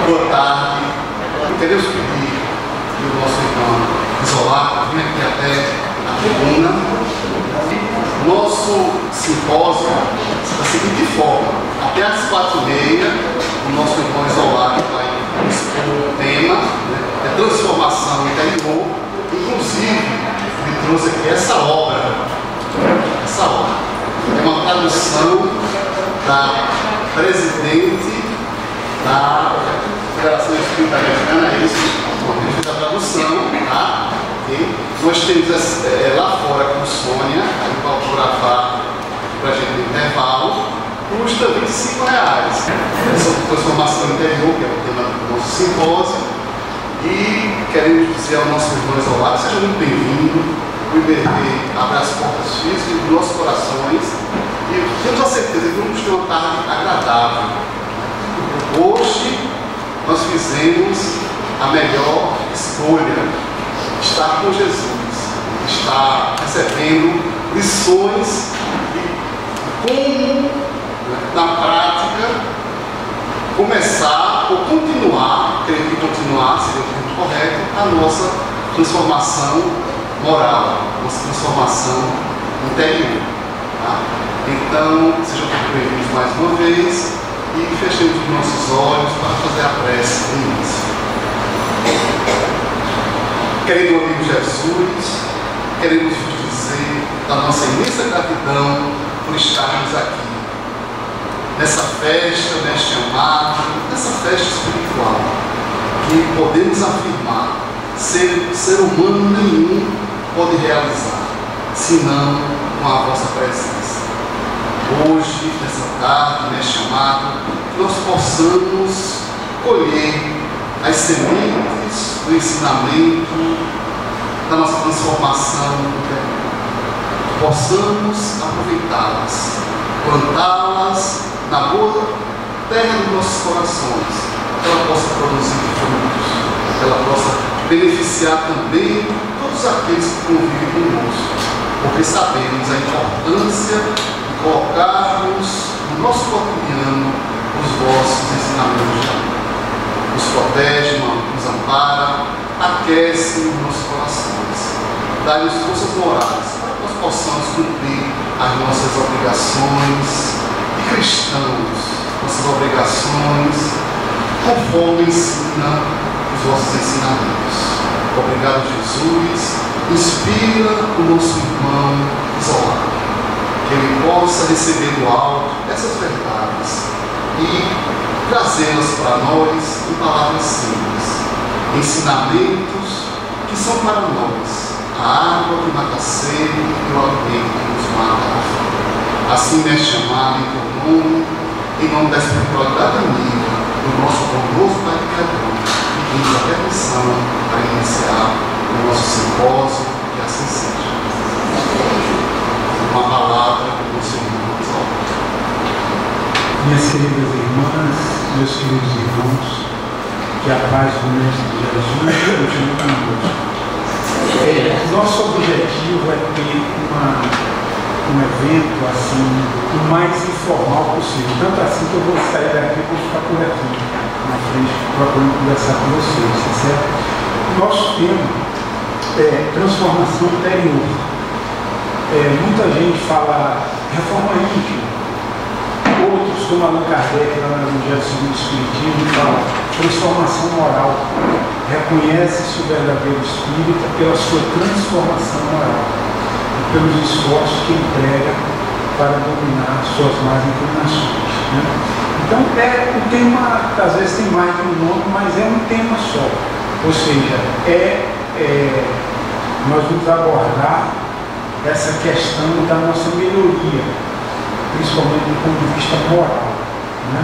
Boa tarde. Queremos pedir que o nosso irmão Isolado venha aqui até a tribuna. Nosso simpósio da seguinte forma: até às 4h30, o nosso irmão Isolado vai expor o tema, né, transformação interior. Inclusive, ele trouxe aqui essa obra. É uma tradução da presidente da Federação Espírita Americana, é isso, ele fez a tradução, tá? E nós temos lá fora com Sônia, que vai autografar para a gente no intervalo, custa R$25. Essa transformação interior, que é o tema do nosso simpósio, e queremos dizer ao nosso irmão Isolado, seja muito bem-vindo. O IBV abre as portas físicas dos nossos corações e temos a certeza que vamos ter uma tarde agradável. Hoje nós fizemos a melhor escolha: estar com Jesus, estar recebendo lições de como, na prática, começar ou continuar, creio que continuar seria o termo correto, a nossa transformação moral, nossa transformação interior. Tá? Então, sejam todos bem-vindos mais uma vez e fechemos os nossos olhos para fazer a prece no início. Querido amigo Jesus, queremos vos dizer da nossa imensa gratidão por estarmos aqui, nessa festa, neste amado, nessa festa espiritual, que podemos afirmar ser humano nenhum pode realizar, senão com a vossa presença. Hoje, nessa tarde, neste chamado, nós possamos colher as sementes do ensinamento, da nossa transformação, possamos aproveitá-las, plantá-las na boa terra dos nossos corações, que ela possa produzir frutos, que ela possa beneficiar também todos aqueles que convivem conosco, porque sabemos a importância de colocarmos no nosso cotidiano os vossos ensinamentos de amor. Nos protege, nos ampara, aquece os nossos corações, dá-nos forças morais para que nós possamos cumprir as nossas obrigações de cristãos, nossas obrigações conforme ensina os vossos ensinamentos. Obrigado, Jesus. Inspira o nosso irmão Isolado, que ele possa receber do alto essas verdades e trazê-las para nós em palavras simples, ensinamentos que são para nós a água que mata a sede e o alimento que nos mata a fome. Assim é chamado em teu nome, em nome da espiritualidade amiga do nosso bondoso Pai Criador, pedimos a permissão para iniciar o nosso simpósio, que assim seja. Uma palavra do nosso irmão Isolado. Minhas queridas irmãs, meus queridos irmãos, que a paz do Mestre Jesus continue conosco. Nosso objetivo é ter um evento assim, o mais informal possível. Tanto assim que eu vou sair daqui e vou ficar por aqui na frente, procurando conversar com vocês, tá certo? Nosso tema é transformação interior. Muita gente fala reforma íntima. Outros, como Allan Kardec, lá no Evangelho segundo o Espiritismo, fala transformação moral. Reconhece-se o verdadeiro espírita pela sua transformação moral e pelos esforços que emprega para dominar suas más inclinações. Né? Então, um tema, às vezes tem mais de um nome, mas é um tema só. Ou seja, nós vamos abordar essa questão da nossa melhoria, principalmente do ponto de vista moral. Né?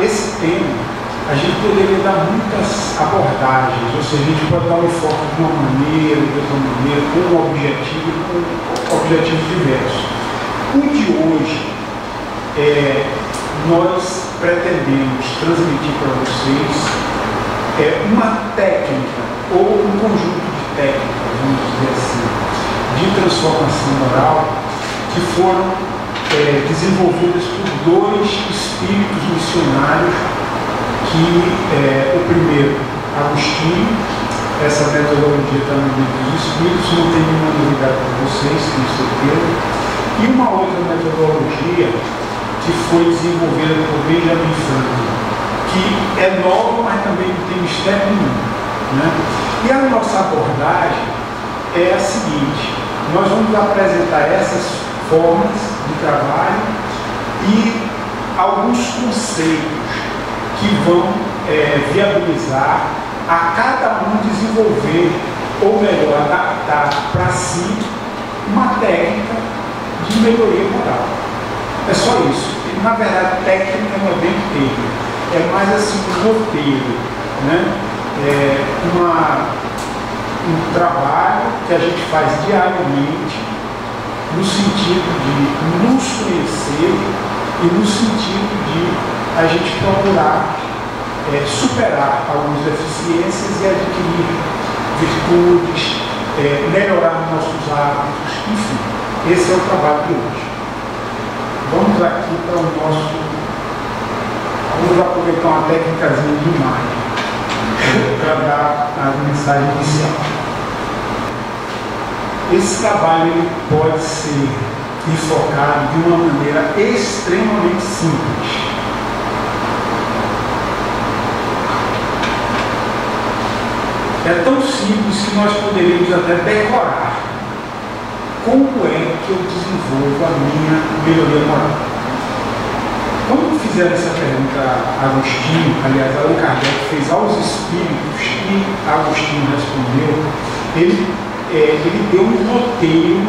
Esse tema, a gente poderia dar muitas abordagens, ou seja, a gente pode dar um enfoque de uma maneira, de outra maneira, com um objetivo, com objetivos diversos. O de hoje, nós pretendemos transmitir para vocês uma técnica, ou um conjunto de técnicas, vamos dizer assim, de transformação moral, que foram desenvolvidas por dois espíritos missionários, que o primeiro, Agostinho, essa metodologia está no livro dos Espíritos, não tem nenhuma novidade para vocês, tenho certeza, e uma outra metodologia que foi desenvolvida por Benjamin Franklin, que é nova, mas também não tem mistério nenhum, né? E a nossa abordagem é a seguinte: nós vamos apresentar essas formas de trabalho e alguns conceitos que vão viabilizar a cada um desenvolver, ou melhor, adaptar para si uma técnica de melhoria moral. É só isso. E, na verdade, técnica não é bem termo, é mais assim um roteiro, né? Um trabalho que a gente faz diariamente no sentido de nos conhecer e no sentido de a gente procurar superar algumas deficiências e adquirir virtudes, melhorar nossos hábitos, enfim. Esse é o trabalho de hoje. Vamos aqui para o nosso... Vamos aproveitar uma técnicazinha de imagem para dar a mensagem inicial. Esse trabalho ele pode ser enfocado de uma maneira extremamente simples. É tão simples que nós poderíamos até decorar como é que eu desenvolvo a minha melhoria moral. Quando fizeram essa pergunta a Agostinho, aliás, Allan Kardec fez aos espíritos e Agostinho respondeu, ele deu um roteiro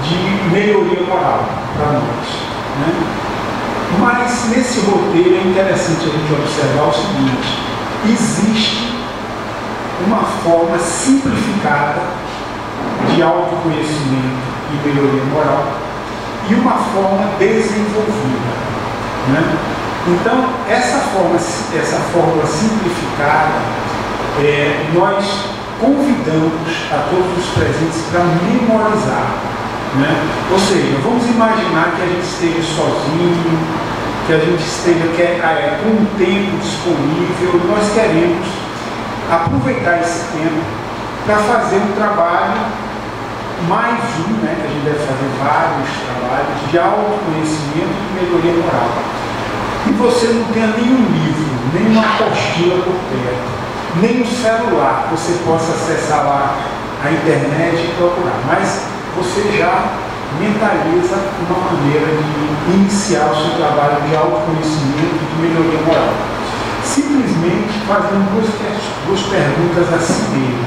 de melhoria moral para nós, né? Mas nesse roteiro é interessante a gente observar o seguinte: existe uma forma simplificada de autoconhecimento e melhoria moral e uma forma desenvolvida, né? Então, essa fórmula simplificada, nós convidamos a todos os presentes para memorizar, né? Ou seja, vamos imaginar que a gente esteja sozinho, que a gente esteja com um tempo disponível, nós queremos aproveitar esse tempo para fazer um trabalho, mais um, né, que a gente deve fazer vários trabalhos de autoconhecimento e melhoria moral. E você não tenha nenhum livro, nenhuma apostila por perto, nem um celular que você possa acessar lá a internet e procurar, mas você já mentaliza uma maneira de iniciar o seu trabalho de autoconhecimento e de melhoria moral. Simplesmente fazendo duas perguntas a si mesmo.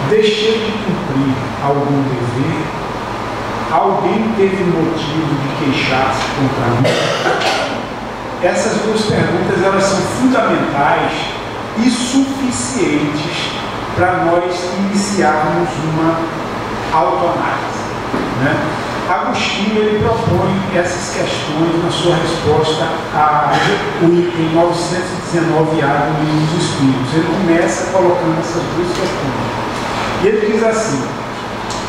Deixei de cumprir algum dever? Alguém teve motivo de queixar-se contra mim? Essas duas perguntas elas são fundamentais e suficientes para nós iniciarmos uma autoanálise, né? Agostinho ele propõe essas questões na sua resposta ao item 919A do Livro dos Espíritos. Ele começa colocando essas duas questões. E ele diz assim,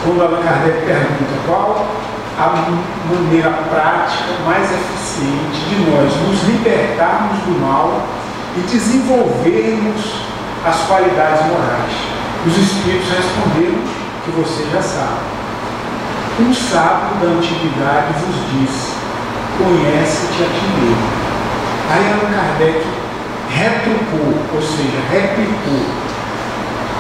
quando Allan Kardec pergunta qual a maneira prática mais eficiente de nós nos libertarmos do mal e desenvolvermos as qualidades morais. Os Espíritos responderam que você já sabe. Um sábio da antiguidade vos disse: conhece-te a ti mesmo. Aí Allan Kardec retrucou, ou seja, replicou.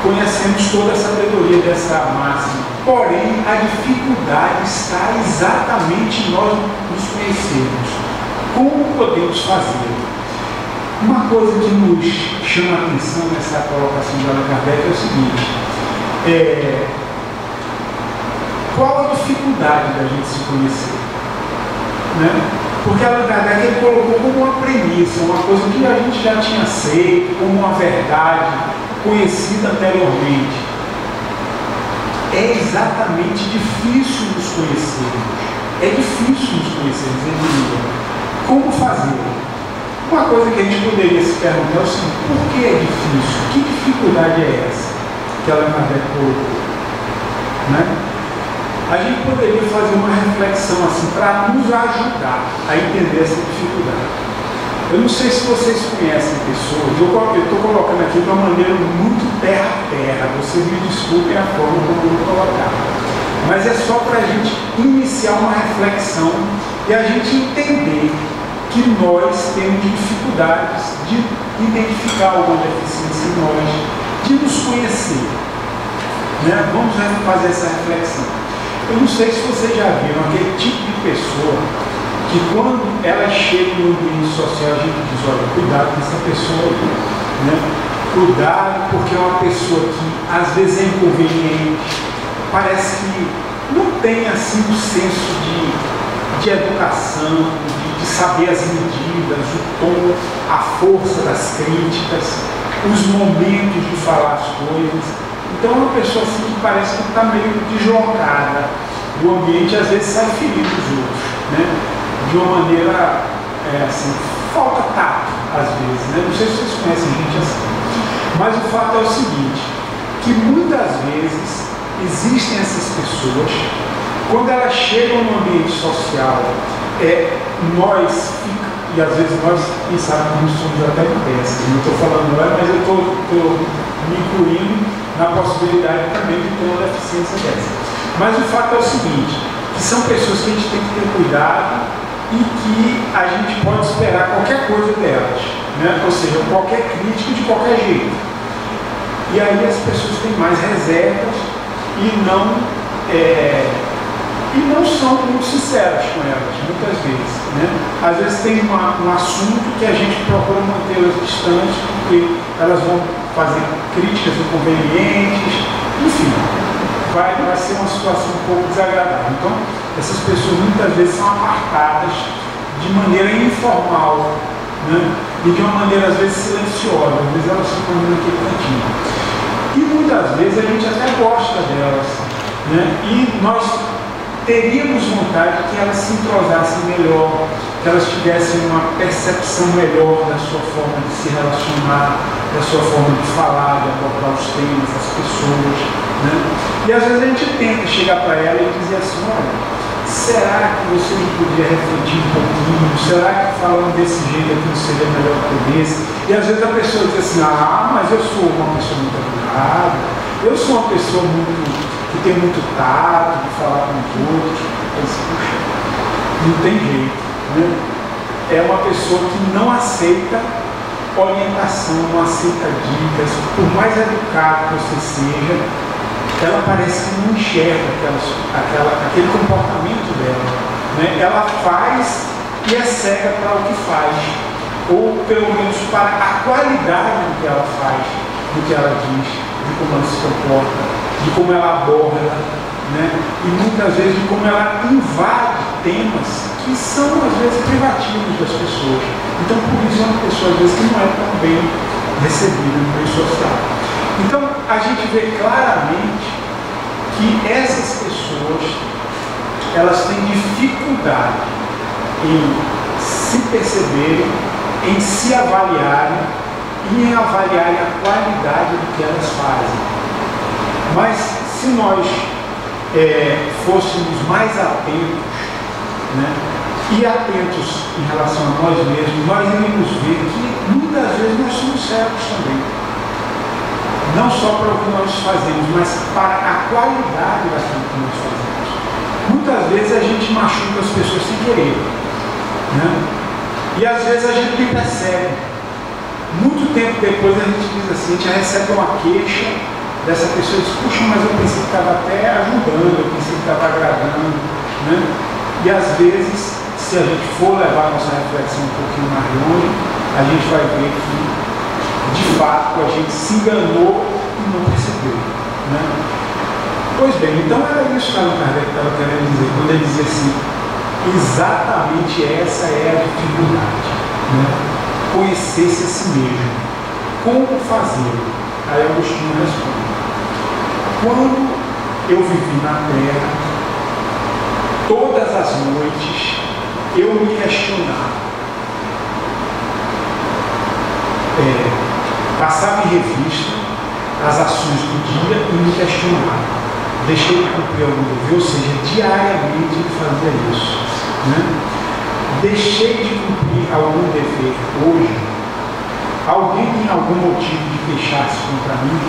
Conhecemos toda a sabedoria dessa máxima, porém a dificuldade está exatamente em nós nos conhecermos. Como podemos fazer? Uma coisa que nos chama a atenção nessa colocação de Allan Kardec é o seguinte: qual a dificuldade da gente se conhecer? Né? Porque Allan Kardec ele colocou como uma premissa, uma coisa que a gente já tinha aceito, como uma verdade conhecida anteriormente. É exatamente difícil nos conhecermos. É difícil nos conhecermos, como fazer? Uma coisa que a gente poderia se perguntar é o seguinte: por que é difícil? Que dificuldade é essa que Allan Kardec colocou? Né? a gente poderia fazer uma reflexão assim para nos ajudar a entender essa dificuldade. Eu não sei se vocês conhecem pessoas, eu estou colocando aqui de uma maneira muito terra-terra, vocês me desculpem a forma como eu vou colocar, mas é só para a gente iniciar uma reflexão e a gente entender que nós temos dificuldades de identificar alguma deficiência em nós, de nos conhecer. Né? Vamos fazer essa reflexão. Eu não sei se vocês já viram aquele tipo de pessoa que quando ela chega no ambiente social a gente diz, olha, cuidado com essa pessoa aí, né? Cuidado, porque é uma pessoa que às vezes é inconveniente, parece que não tem assim o senso de educação, de saber as medidas, o tom, a força das críticas, os momentos de falar as coisas. Então é uma pessoa assim que parece que está meio deslocada do ambiente, às vezes sai ferindo os outros, né? De uma maneira assim, falta tato às vezes, né? Não sei se vocês conhecem gente assim. Mas o fato é o seguinte, que muitas vezes existem essas pessoas, quando elas chegam no ambiente social, nós, e às vezes nós, quem sabe, nós somos até modestos, não estou falando nós, mas eu estou me incluindo na possibilidade também de ter uma deficiência dessa. Mas o fato é o seguinte, que são pessoas que a gente tem que ter cuidado e que a gente pode esperar qualquer coisa delas, né? Ou seja, qualquer crítica de qualquer jeito. E aí as pessoas têm mais reservas e não são muito sinceras com elas, muitas vezes, né? Às vezes tem um assunto que a gente procura mantê-las distantes porque elas vão fazer críticas inconvenientes, enfim, vai ser uma situação um pouco desagradável. Então, essas pessoas muitas vezes são apartadas de maneira informal, né? E de uma maneira às vezes silenciosa, às vezes elas ficam naquele cantinho. E muitas vezes a gente até gosta delas, né? E nós teríamos vontade que elas se entrosassem melhor, que elas tivessem uma percepção melhor da sua forma de se relacionar, da sua forma de falar, de abordar os temas, as pessoas, né? E às vezes a gente tenta chegar para ela e dizer assim, olha, será que você não podia refletir um pouquinho? Será que falando desse jeito aqui não seria melhor que desse? E às vezes a pessoa diz assim, mas eu sou uma pessoa muito educada, eu sou uma pessoa que tem muito tato de falar com os outros. Mas, puxa, não tem jeito, né? É uma pessoa que não aceita orientação, não aceita dicas, por mais educado que você seja, ela parece que não enxerga aquele comportamento dela, né? Ela faz e é cega para o que faz, ou pelo menos para a qualidade do que ela faz, do que ela diz, de como ela se comporta, de como ela aborda, né? E muitas vezes de como ela invade temas que são às vezes privativos das pessoas. Então por isso é uma pessoa às vezes que não é tão bem recebida no meio social. Então a gente vê claramente que essas pessoas elas têm dificuldade em se perceberem, em se avaliarem e em avaliarem a qualidade do que elas fazem. Mas se nós fôssemos mais atentos, né, e atentos em relação a nós mesmos, nós iríamos ver que muitas vezes nós somos cegos também. Não só para o que nós fazemos, mas para a qualidade daquilo que nós fazemos. Muitas vezes a gente machuca as pessoas sem querer, né? E às vezes a gente nem percebe. Muito tempo depois a gente diz assim, a gente recebe uma queixa dessa pessoa e diz, puxa, mas eu pensei que estava até ajudando, eu pensei que estava agradando, né? E às vezes, se a gente for levar a nossa reflexão um pouquinho mais longe, a gente vai ver que, de fato, a gente se enganou e não percebeu, né? Pois bem, então era isso que Allan Kardec estava querendo dizer, quando ele dizia assim, exatamente essa é a dificuldade, né? Conhecer-se a si mesmo. Como fazer? Aí Agostinho responde, quando eu vivi na Terra, todas as noites eu me questionava. Passava em revista as ações do dia e me questionava. deixei de cumprir algum dever, ou seja, diariamente ele fazia isso, né? Deixei de cumprir algum dever hoje, alguém tem algum motivo de queixar-se contra mim?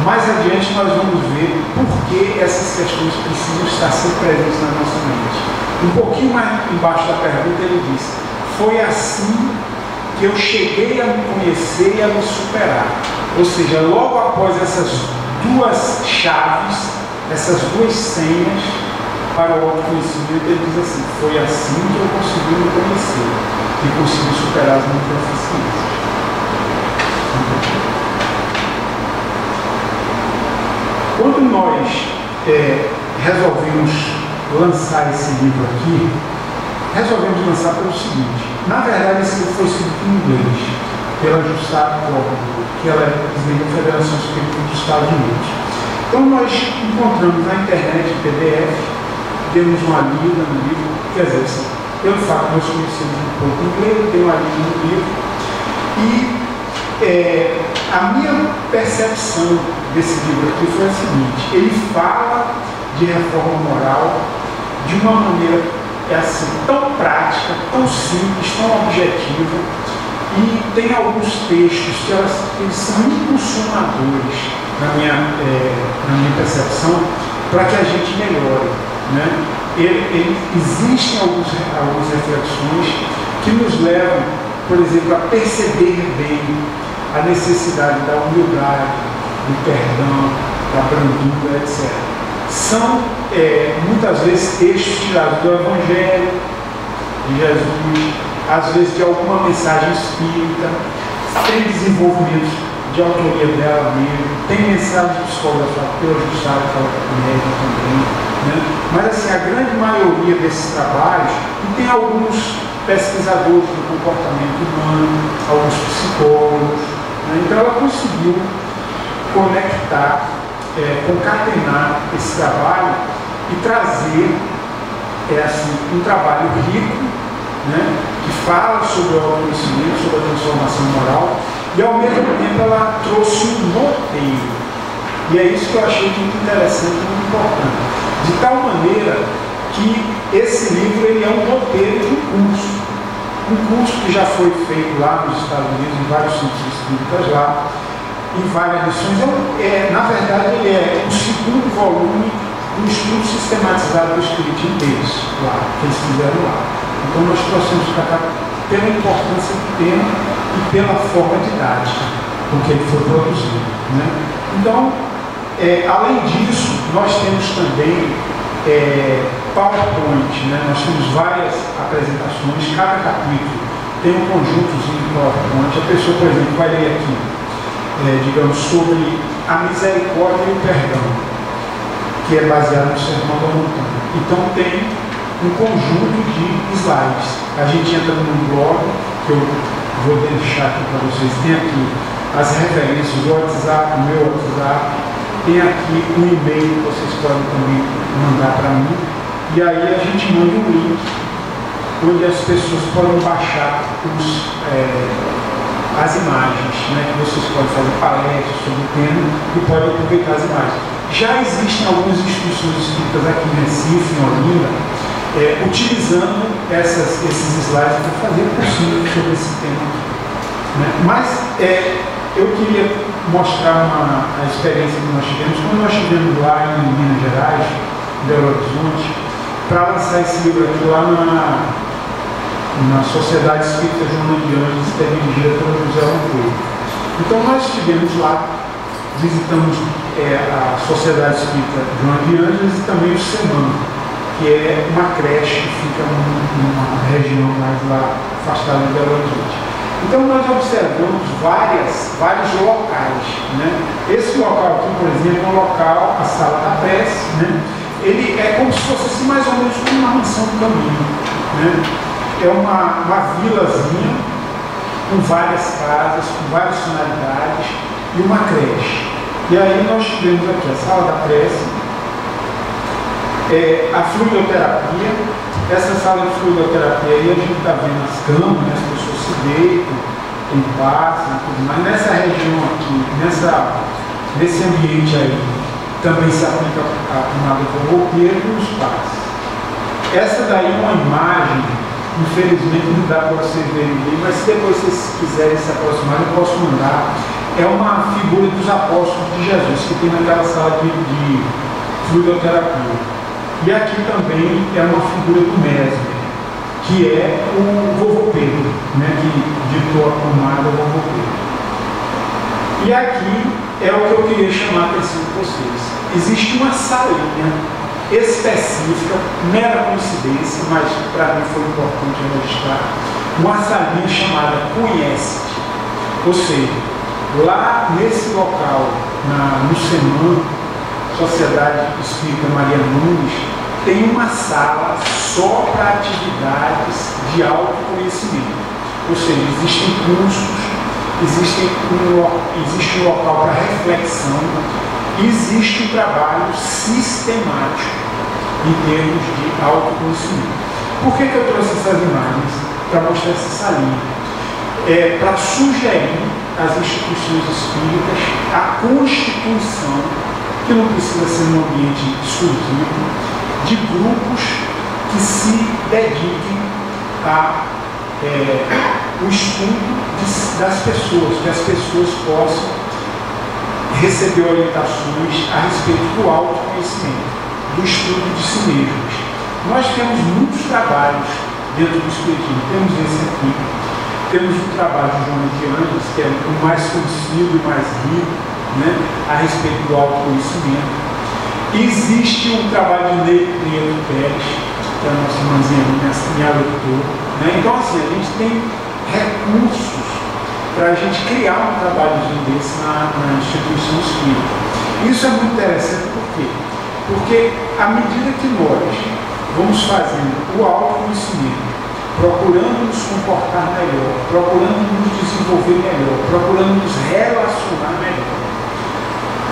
Mais adiante nós vamos ver por que essas questões precisam estar sempre presentes na nossa mente. Um pouquinho mais embaixo da pergunta ele diz: foi assim que eu cheguei a me conhecer e a me superar. Ou seja, logo após essas duas chaves, essas duas senhas para o autoconhecimento, ele diz assim: foi assim que eu consegui me conhecer e consegui superar as minhas deficiências. Quando nós resolvemos lançar esse livro aqui, resolvemos lançar pelo seguinte: na verdade esse livro foi escrito em inglês pela Jussara Córdoba, que ela é presidente da Federação Espírita dos Estados Unidos. Então nós encontramos na internet em PDF, demos uma lida no livro, quer dizer, assim, pelo fato de nós conhecemos um pouco inglês, eu dei uma lida no livro, e a minha percepção desse livro aqui foi a seguinte: ele fala de reforma moral de uma maneira assim, tão prática, tão simples, tão objetiva, e tem alguns textos que eles são impulsionadores na minha percepção para que a gente melhore, né? Existem algumas reflexões que nos levam, por exemplo, a perceber bem a necessidade da humildade, do perdão, da brandura, etc. São, muitas vezes, textos tirados do Evangelho de Jesus, às vezes de alguma mensagem espírita, tem desenvolvimentos de autoria dela mesmo, tem mensagem psicológica pela Jussara, que ela médica também, né? Mas, assim, a grande maioria desses trabalhos, e tem alguns pesquisadores do comportamento humano, alguns psicólogos, né? Então ela conseguiu conectar, concatenar esse trabalho e trazer assim, um trabalho rico, né? Que fala sobre o autoconhecimento, sobre a transformação moral, e ao mesmo tempo ela trouxe um roteiro. E é isso que eu achei muito interessante e muito importante. De tal maneira que esse livro ele é um roteiro de um curso que já foi feito lá nos Estados Unidos, em vários centros espíritas lá, em várias lições. Na verdade, ele é o segundo volume do estudo sistematizado do Espiritismo deles, lá, que eles fizeram lá. Então nós trouxemos para cá pela importância do tema e pela forma didática com que ele foi produzido, né? Então, além disso, nós temos também PowerPoint, né? Nós temos várias apresentações, cada capítulo tem um conjuntozinho de PowerPoint. A pessoa, por exemplo, vai ler aqui, digamos, sobre a misericórdia e o perdão, que é baseado no Sermão da Montanha. Então tem um conjunto de slides. A gente entra num blog, que eu vou deixar aqui para vocês, tem aqui as referências, o WhatsApp, o meu WhatsApp, tem aqui um e-mail que vocês podem também mandar para mim, e aí a gente manda um link onde as pessoas podem baixar as imagens, né, que vocês podem fazer palestras sobre o tema e podem aproveitar as imagens. Já existem algumas instituições espíritas aqui em Recife, em Olinda, utilizando esses slides para fazer possível sobre esse tema, né? Mas eu queria mostrar a experiência que nós tivemos quando nós estivemos lá em Minas Gerais, em Belo Horizonte, para lançar esse livro aqui lá na Sociedade Espírita Joana de Ângeles, que é dirigida pelo José Lampeiro. Então nós estivemos lá, visitamos a Sociedade Espírita Joana de Ângeles e também o SEMAN, que é uma creche que fica numa região mais lá afastada de Belo Horizonte. Então nós observamos vários locais, né? Esse local aqui, por exemplo, é um local, a Sala da Prece, né? Ele é como se fosse assim, mais ou menos como uma mansão do caminho, né? É uma vilazinha com várias casas, com várias finalidades e uma creche. E aí nós tivemos aqui a Sala da Prece, a fluidoterapia. Essa sala de fluidoterapia aí a gente está vendo as camas, né? As pessoas se deitam, tem paz e tudo mais. Nessa região aqui, nesse ambiente aí, também se aplica a tomada do roupeiro e os pais. Essa daí é uma imagem, infelizmente não dá para vocês verem bem, mas se depois vocês quiserem se aproximar, eu posso mandar. É uma figura dos apóstolos de Jesus, que tem naquela sala de fluidoterapia. E aqui também é uma figura do Mesmer, que é o vovô Pedro, né, que ditou a pomada vovô Pedro. E aqui é o que eu queria chamar a atenção de vocês. Existe uma salinha específica, mera coincidência, mas para mim foi importante registrar, uma salinha chamada Conhece-te. Ou seja, lá nesse local, no SEMAN, Sociedade Espírita Maria Nunes, tem uma sala só para atividades de autoconhecimento. Ou seja, existem cursos, existe um local para reflexão, existe um trabalho sistemático em termos de autoconhecimento. Por que eu trouxe essas imagens? Para mostrar essa salinha. Para sugerir às instituições espíritas a constituição, que não precisa ser um ambiente exclusivo, de grupos que se dediquem ao estudo das pessoas, que as pessoas possam receber orientações a respeito do autoconhecimento, do estudo de si mesmos. Nós temos muitos trabalhos dentro do Espiritismo, temos esse aqui, temos o trabalho de Joana de Anjos, que é o mais conhecido e mais rico, né, a respeito do autoconhecimento. Existe um trabalho de Ney Prieto Pérez, que é a nossa irmãzinha minha leitora, né? Então, assim, a gente tem recursos para a gente criar um trabalhozinho desse na instituição espírita. Isso é muito interessante, por quê? Porque à medida que nós vamos fazendo o autoconhecimento, procurando nos comportar melhor, procurando nos desenvolver melhor, procurando nos relacionar melhor,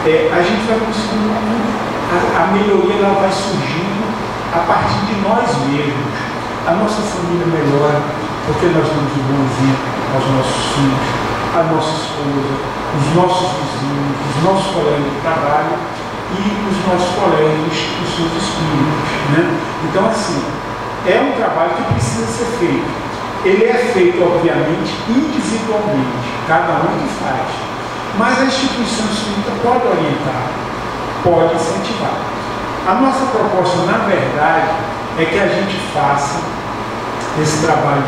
a gente vai conseguindo, a melhoria ela vai surgindo a partir de nós mesmos. A nossa família melhora porque nós damos um bom exemplo aos nossos filhos, à nossa esposa, os nossos vizinhos, os nossos colegas de trabalho e os nossos colegas, os seus espíritos, né? Então, assim, é um trabalho que precisa ser feito. Ele é feito, obviamente, individualmente, cada um que faz. Mas a instituição espírita pode orientar, pode incentivar. A nossa proposta, na verdade, é que a gente faça esse trabalho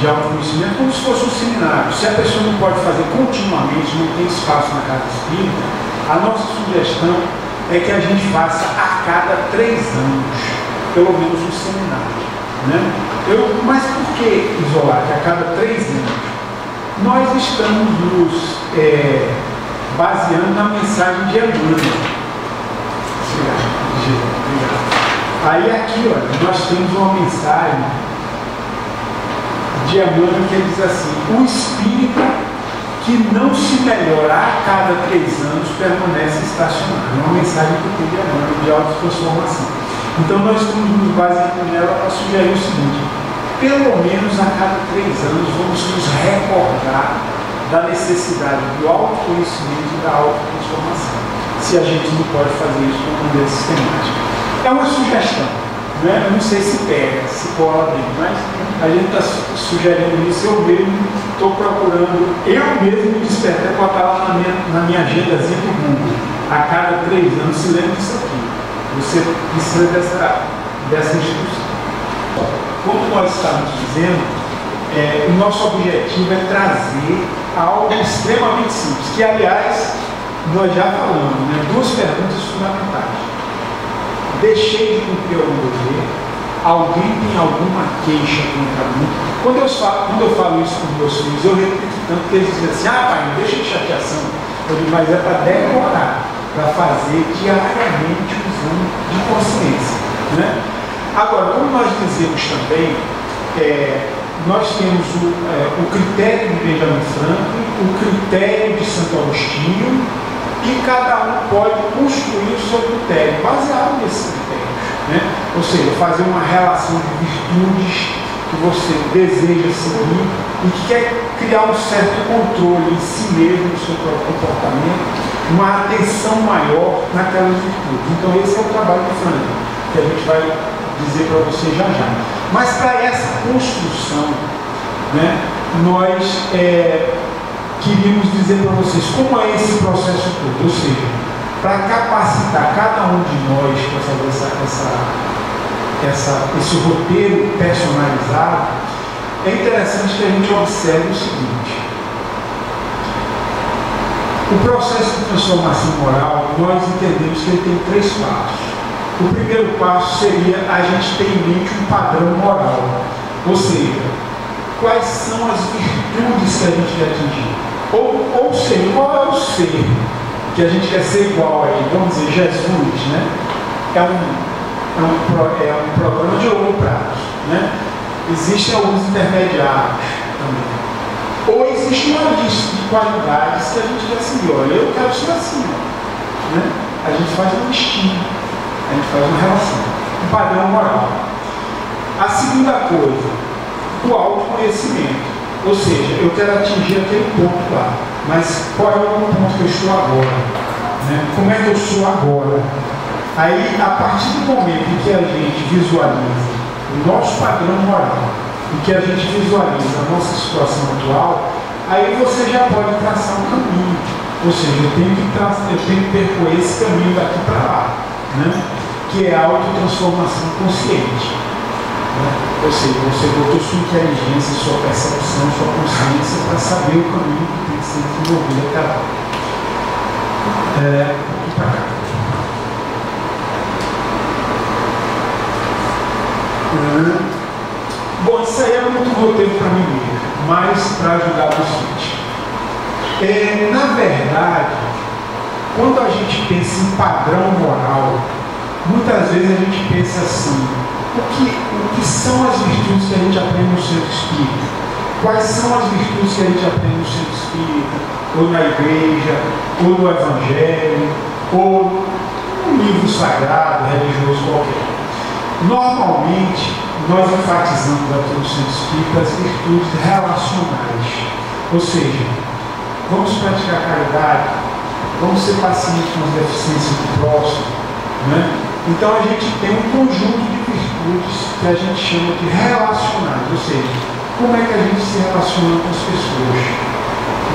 de autoconhecimento como se fosse um seminário. Se a pessoa não pode fazer continuamente, não tem espaço na casa espírita, a nossa sugestão é que a gente faça a cada 3 anos, pelo menos um seminário, né? Mas por que isolar? Que a cada 3 anos nós estamos nos baseando na mensagem de Emmanuel. Aí aqui, olha, nós temos uma mensagem de Emmanuel que ele diz assim: o espírita que não se melhora a cada 3 anos permanece estacionário. É uma mensagem que tem de Emmanuel de autotransformação. Então nós estamos nos baseando nela para sugerir o seguinte: pelo menos a cada 3 anos vamos nos recordar da necessidade do autoconhecimento e da autotransformação. Se a gente não pode fazer isso de uma maneira sistemática. É uma sugestão, né? Eu não sei se pega, se cola bem, mas a gente está sugerindo isso. Eu mesmo estou procurando, eu mesmo me despertar e botar lá na minha agendazinha do Google. A cada 3 anos se lembra disso aqui. Você precisa dessa instituição. Como nós estamos dizendo, o nosso objetivo é trazer algo extremamente simples, que aliás nós já falamos, né? 2 perguntas fundamentais. Deixei de cumprir algum dever? Alguém tem alguma queixa contra mim? Quando eu falo isso com meus filhos, eu repito tanto que eles dizem assim: pai, não deixa de chateação. Eu digo, mas é para decorar, para fazer diariamente o exame de consciência, né? Agora, como nós dizemos também, nós temos o critério de Benjamin Franklin, o critério de Santo Agostinho, e cada um pode construir o seu critério baseado nesses critérios, né? Ou seja, fazer uma relação de virtudes que que você deseja seguir e que quer criar um certo controle em si mesmo, no seu próprio comportamento, uma atenção maior naquelas virtudes. Então esse é o trabalho de Franklin, que a gente vai dizer para você já já. Mas para essa construção, né, nós queríamos dizer para vocês como é esse processo todo, ou seja, para capacitar cada um de nós para fazer esse roteiro personalizado, é interessante que a gente observe o seguinte: o processo de transformação moral, nós entendemos que ele tem 3 passos. O primeiro passo seria a gente ter em mente um padrão moral, ou seja, quais são as virtudes que a gente quer atingir, ou seja, qual é o ser que a gente quer ser igual a ele. Vamos dizer, Jesus, né? É um programa de longo prazo, né? Existem alguns intermediários também. Ou existe uma lista de qualidades que a gente quer seguir. Olha, eu quero ser assim, né? A gente faz uma listinha, a gente faz uma relação, um padrão moral. A segunda coisa, o autoconhecimento. Ou seja, eu quero atingir aquele ponto lá, mas qual é o ponto que eu estou agora? Né? Como é que eu sou agora? Aí, a partir do momento em que a gente visualiza o nosso padrão moral, em que a gente visualiza a nossa situação atual, aí você já pode traçar um caminho. Ou seja, eu tenho que percorrer esse caminho daqui para lá, né? Que é a autotransformação consciente. Ou seja, você botou sua inteligência, sua percepção, sua consciência para saber o caminho que tem que ser desenvolvido até lá. Aqui para cá. Bom, isso aí é muito roteiro para mim mesmo, mas para ajudar vocês. Na verdade, quando a gente pensa em padrão moral, muitas vezes a gente pensa assim: o que são as virtudes que a gente aprende no centro espírita? Quais são as virtudes que a gente aprende no centro espírita, ou na igreja, ou no evangelho, ou num livro sagrado, religioso qualquer? Normalmente, nós enfatizamos aqui no centro espírita as virtudes relacionais, ou seja, vamos praticar caridade, vamos ser pacientes com as deficiências do próximo, né? Então a gente tem um conjunto de virtudes que a gente chama de relacionais, ou seja, como é que a gente se relaciona com as pessoas.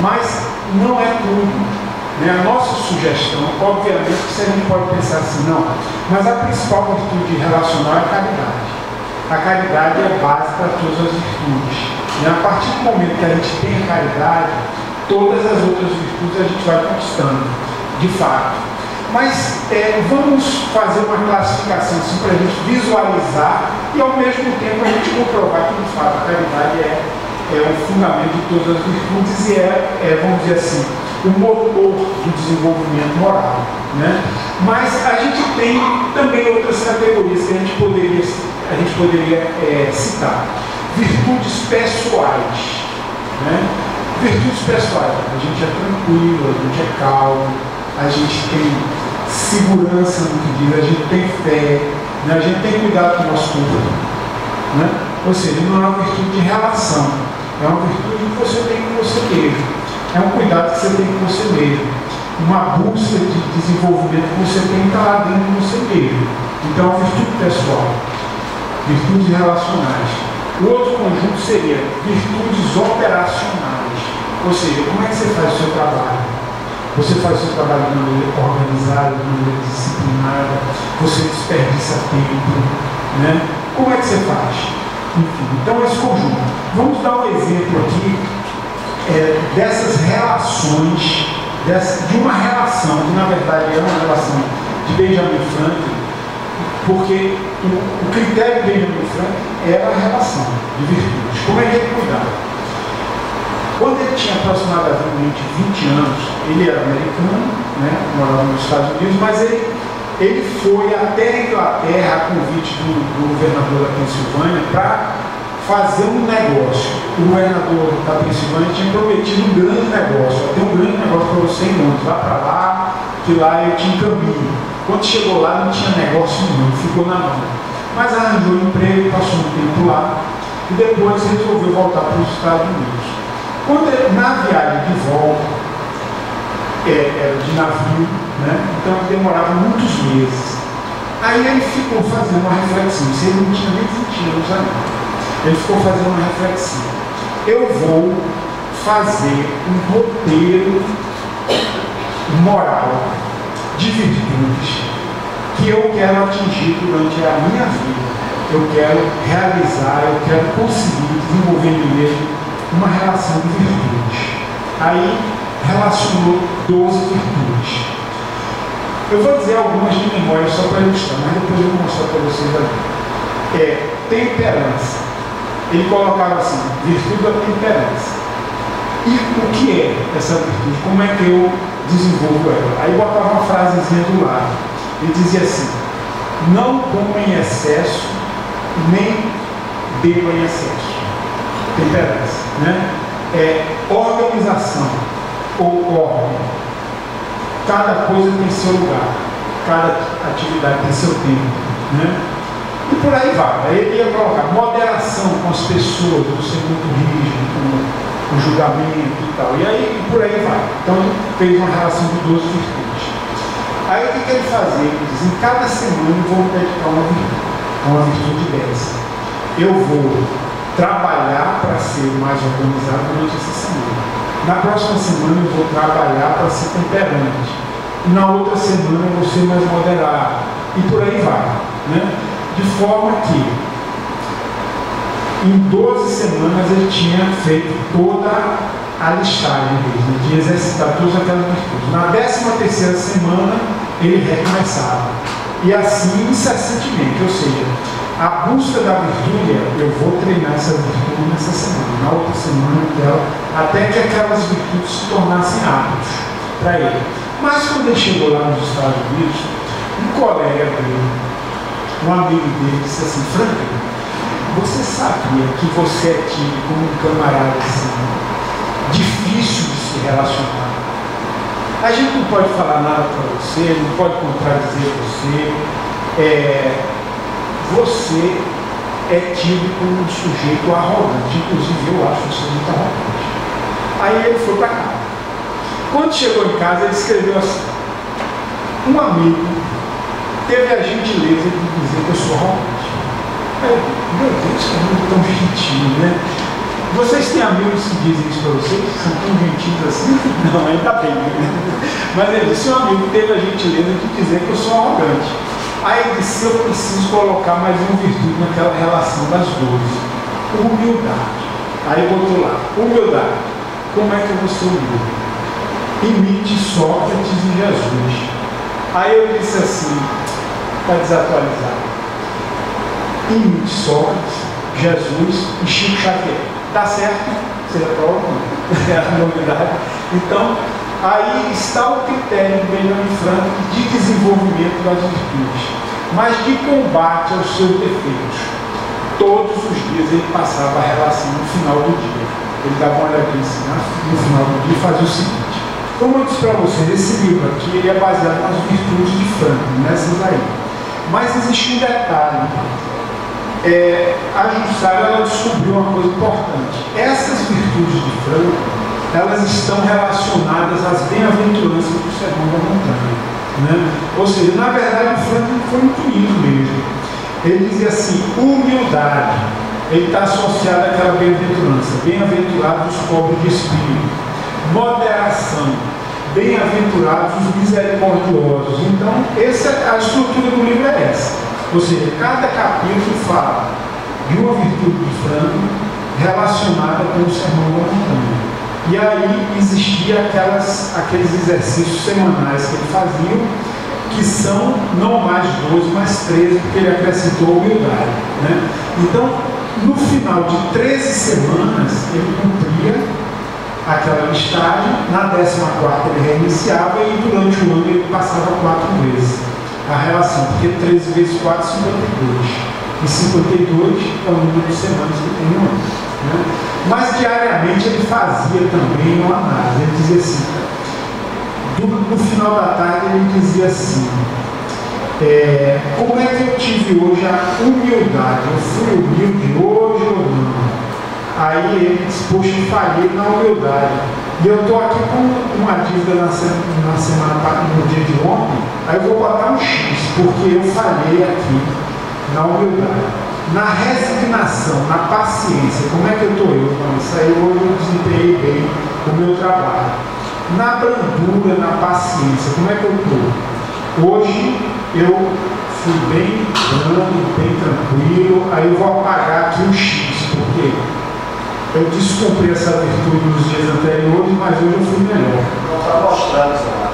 Mas não é tudo. A nossa sugestão, obviamente, que se a gente pode pensar assim, não, mas a principal virtude relacional é a caridade. A caridade é a base para todas as virtudes. E a partir do momento que a gente tem a caridade, todas as outras virtudes a gente vai conquistando, de fato. Mas vamos fazer uma classificação assim, para a gente visualizar e ao mesmo tempo a gente comprovar que, de fato, a caridade é o fundamento de todas as virtudes e vamos dizer assim, o motor do desenvolvimento moral, né? Mas a gente tem também outras categorias que a gente poderia citar. Virtudes pessoais, né? Virtudes pessoais, a gente é tranquilo, a gente é calmo, a gente tem segurança no que diz, a gente tem fé, né? A gente tem cuidado com o nosso corpo, né? Ou seja, não é uma virtude de relação, é uma virtude que você tem com você mesmo. É um cuidado que você tem com você mesmo. Uma busca de desenvolvimento que você tem que estar lá dentro de você mesmo. Então, a virtude pessoal. Virtudes relacionais. O outro conjunto seria virtudes operacionais. Ou seja, como é que você faz o seu trabalho? Você faz o seu trabalho de maneira organizada, de maneira disciplinada. Você desperdiça tempo, né? Como é que você faz? Enfim, então esse conjunto. Vamos dar um exemplo aqui dessas relações, de uma relação, que na verdade é uma relação de Benjamin Franklin, porque o critério de Benjamin Franklin era a relação de virtudes. Como é que ele cuidava? Quando ele tinha aproximadamente 20 anos, ele era americano, né, morava nos Estados Unidos, mas ele foi até a Inglaterra a convite do governador da Pensilvânia para fazer um negócio. O governador da Pensilvânia tinha prometido um grande negócio. Tem um grande negócio para você em Londres. Vá para lá, que lá eu te encaminho. Quando chegou lá, não tinha negócio nenhum, ficou na mão. Mas arranjou um emprego, passou um tempo lá. e depois resolveu voltar para os Estados Unidos. Na viagem de volta, era de navio, né? Então demorava muitos meses. Aí ele ficou fazendo uma reflexão, isso ele não tinha nem 20 anos ainda. Ele ficou fazendo uma reflexão. Eu vou fazer um roteiro moral de virtudes que eu quero atingir durante a minha vida. Eu quero realizar, eu quero conseguir desenvolver nele uma relação de virtudes. Aí relacionou 12 virtudes. Eu vou dizer algumas de memória só para ilustrar, mas depois eu vou mostrar para vocês ali. Temperança. Ele colocava assim, virtude da temperança. E o que é essa virtude? Como é que eu desenvolvo ela? Aí botava uma frasezinha do lado. Ele dizia assim, não coma em excesso, nem beba em excesso. Temperança, né? Organização ou ordem. Cada coisa tem seu lugar, cada atividade tem seu tempo, né? E por aí vai. Aí ele ia colocar moderação com as pessoas, não ser muito rígido com o julgamento e tal. E aí por aí vai. Então ele fez uma relação de 12 virtudes. Aí o que ele fazia? Ele diz, em cada semana eu vou me dedicar a uma virtude dessa. Eu vou trabalhar para ser mais organizado durante essa semana. Na próxima semana eu vou trabalhar para ser temperante. Na outra semana eu vou ser mais moderado. E por aí vai, né? De forma que em 12 semanas ele tinha feito toda a listagem dele, de exercitar todas aquelas virtudes. Na 13ª semana ele recomeçava. E assim incessantemente, ou seja, a busca da virtude, eu vou treinar essa virtude nessa semana, na outra semana dela, até que aquelas virtudes se tornassem hábitos para ele. Mas quando ele chegou lá nos Estados Unidos, um colega dele, um amigo dele, disse assim, Franklin, você sabia que você é tido como um camarada assim, difícil de se relacionar? A gente não pode falar nada para você, não pode contradizer você. Você é tido como um sujeito arrogante, inclusive eu acho você muito arrogante. Aí ele foi para casa. Quando chegou em casa, ele escreveu assim, um amigo teve a gentileza de dizer que eu sou arrogante. Aí, meu Deus, que amigo tão gentil, né? Vocês têm amigos que dizem isso para vocês? São tão gentis assim? Não, ainda bem. Né? Mas ele disse, um amigo teve a gentileza de dizer que eu sou arrogante. Aí ele disse, eu preciso colocar mais uma virtude naquela relação das 12. Humildade. Aí botou lá, humildade. Como é que eu vou ser humilde? Imite Sócrates e Jesus. Aí eu disse assim, está desatualizado. Imite Sócrates, Jesus e Chico Xavier. Dá certo? Você aprova? É a novidade. Então, aí está o critério do Benjamin Franklin de desenvolvimento das virtudes, mas de combate aos seus defeitos. Todos os dias ele passava a relação no final do dia. Ele dava uma olhadinha assim, no final do dia e fazia o seguinte. Como eu disse para vocês, esse livro aqui ele é baseado nas virtudes de Franklin, nessas aí. Mas existe um detalhe. A Jussara, ela descobriu uma coisa importante. Essas virtudes de Franklin, elas estão relacionadas às bem-aventuranças do Sermão da Montanha, né? Ou seja, na verdade o Franklin foi muito lindo mesmo. Ele dizia assim, humildade, ele está associado àquela bem-aventurança, bem-aventurados os pobres de espírito, moderação, bem-aventurados os misericordiosos. Então, a estrutura do livro é essa. Ou seja, cada capítulo fala de uma virtude de Franklin relacionada com o Sermão da Montanha. E aí existia aqueles exercícios semanais que ele fazia, que são não mais 12, mas 13, porque ele acrescentou humildade, né? Então, no final de 13 semanas, ele cumpria aquela listagem, na 14ª ele reiniciava e durante o ano ele passava 4 vezes a relação, porque 13 vezes 4 é 52. E 52 é o número de semanas que tem no ano, né? Mas diariamente ele fazia também uma análise. Ele dizia assim, no final da tarde ele dizia assim, Como é que eu tive hoje a humildade? Eu fui humilde hoje ou não? Aí ele disse, poxa, eu falhei na humildade. E eu estou aqui com uma dívida na semana, no dia de ontem, aí eu vou botar um X, porque eu falhei aqui na humildade. Na resignação, na paciência, como é que eu estou? Isso aí hoje eu desempenhei bem o meu trabalho. Na brandura, na paciência, como é que eu estou? Hoje eu fui bem brando, bem tranquilo, aí eu vou apagar aqui um X, porque eu descumpri essa virtude nos dias anteriores, mas hoje eu fui melhor. Não está mostrando isso lá.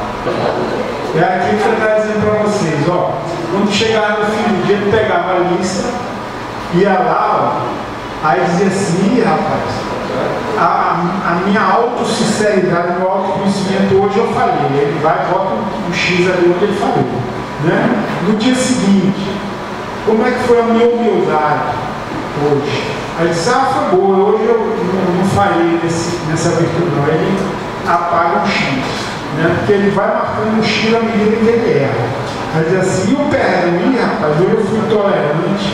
É aquilo que eu estava dizendo para vocês, ó. Quando chegava no fim do dia, ele pegava a lista, ia lá, ó, aí dizia assim, rapaz, a minha autossinceridade, meu autoconhecimento hoje eu falei. Ele vai e bota um X ali onde ele falou. Né? No dia seguinte, como é que foi a minha humildade hoje? Aí disse, foi boa, hoje eu não falhei nessa virtude não. Ele apaga um X, né? Porque ele vai marcando um X à medida que ele erra. Aí diz assim, e o perdão, rapaz, hoje eu fui tolerante,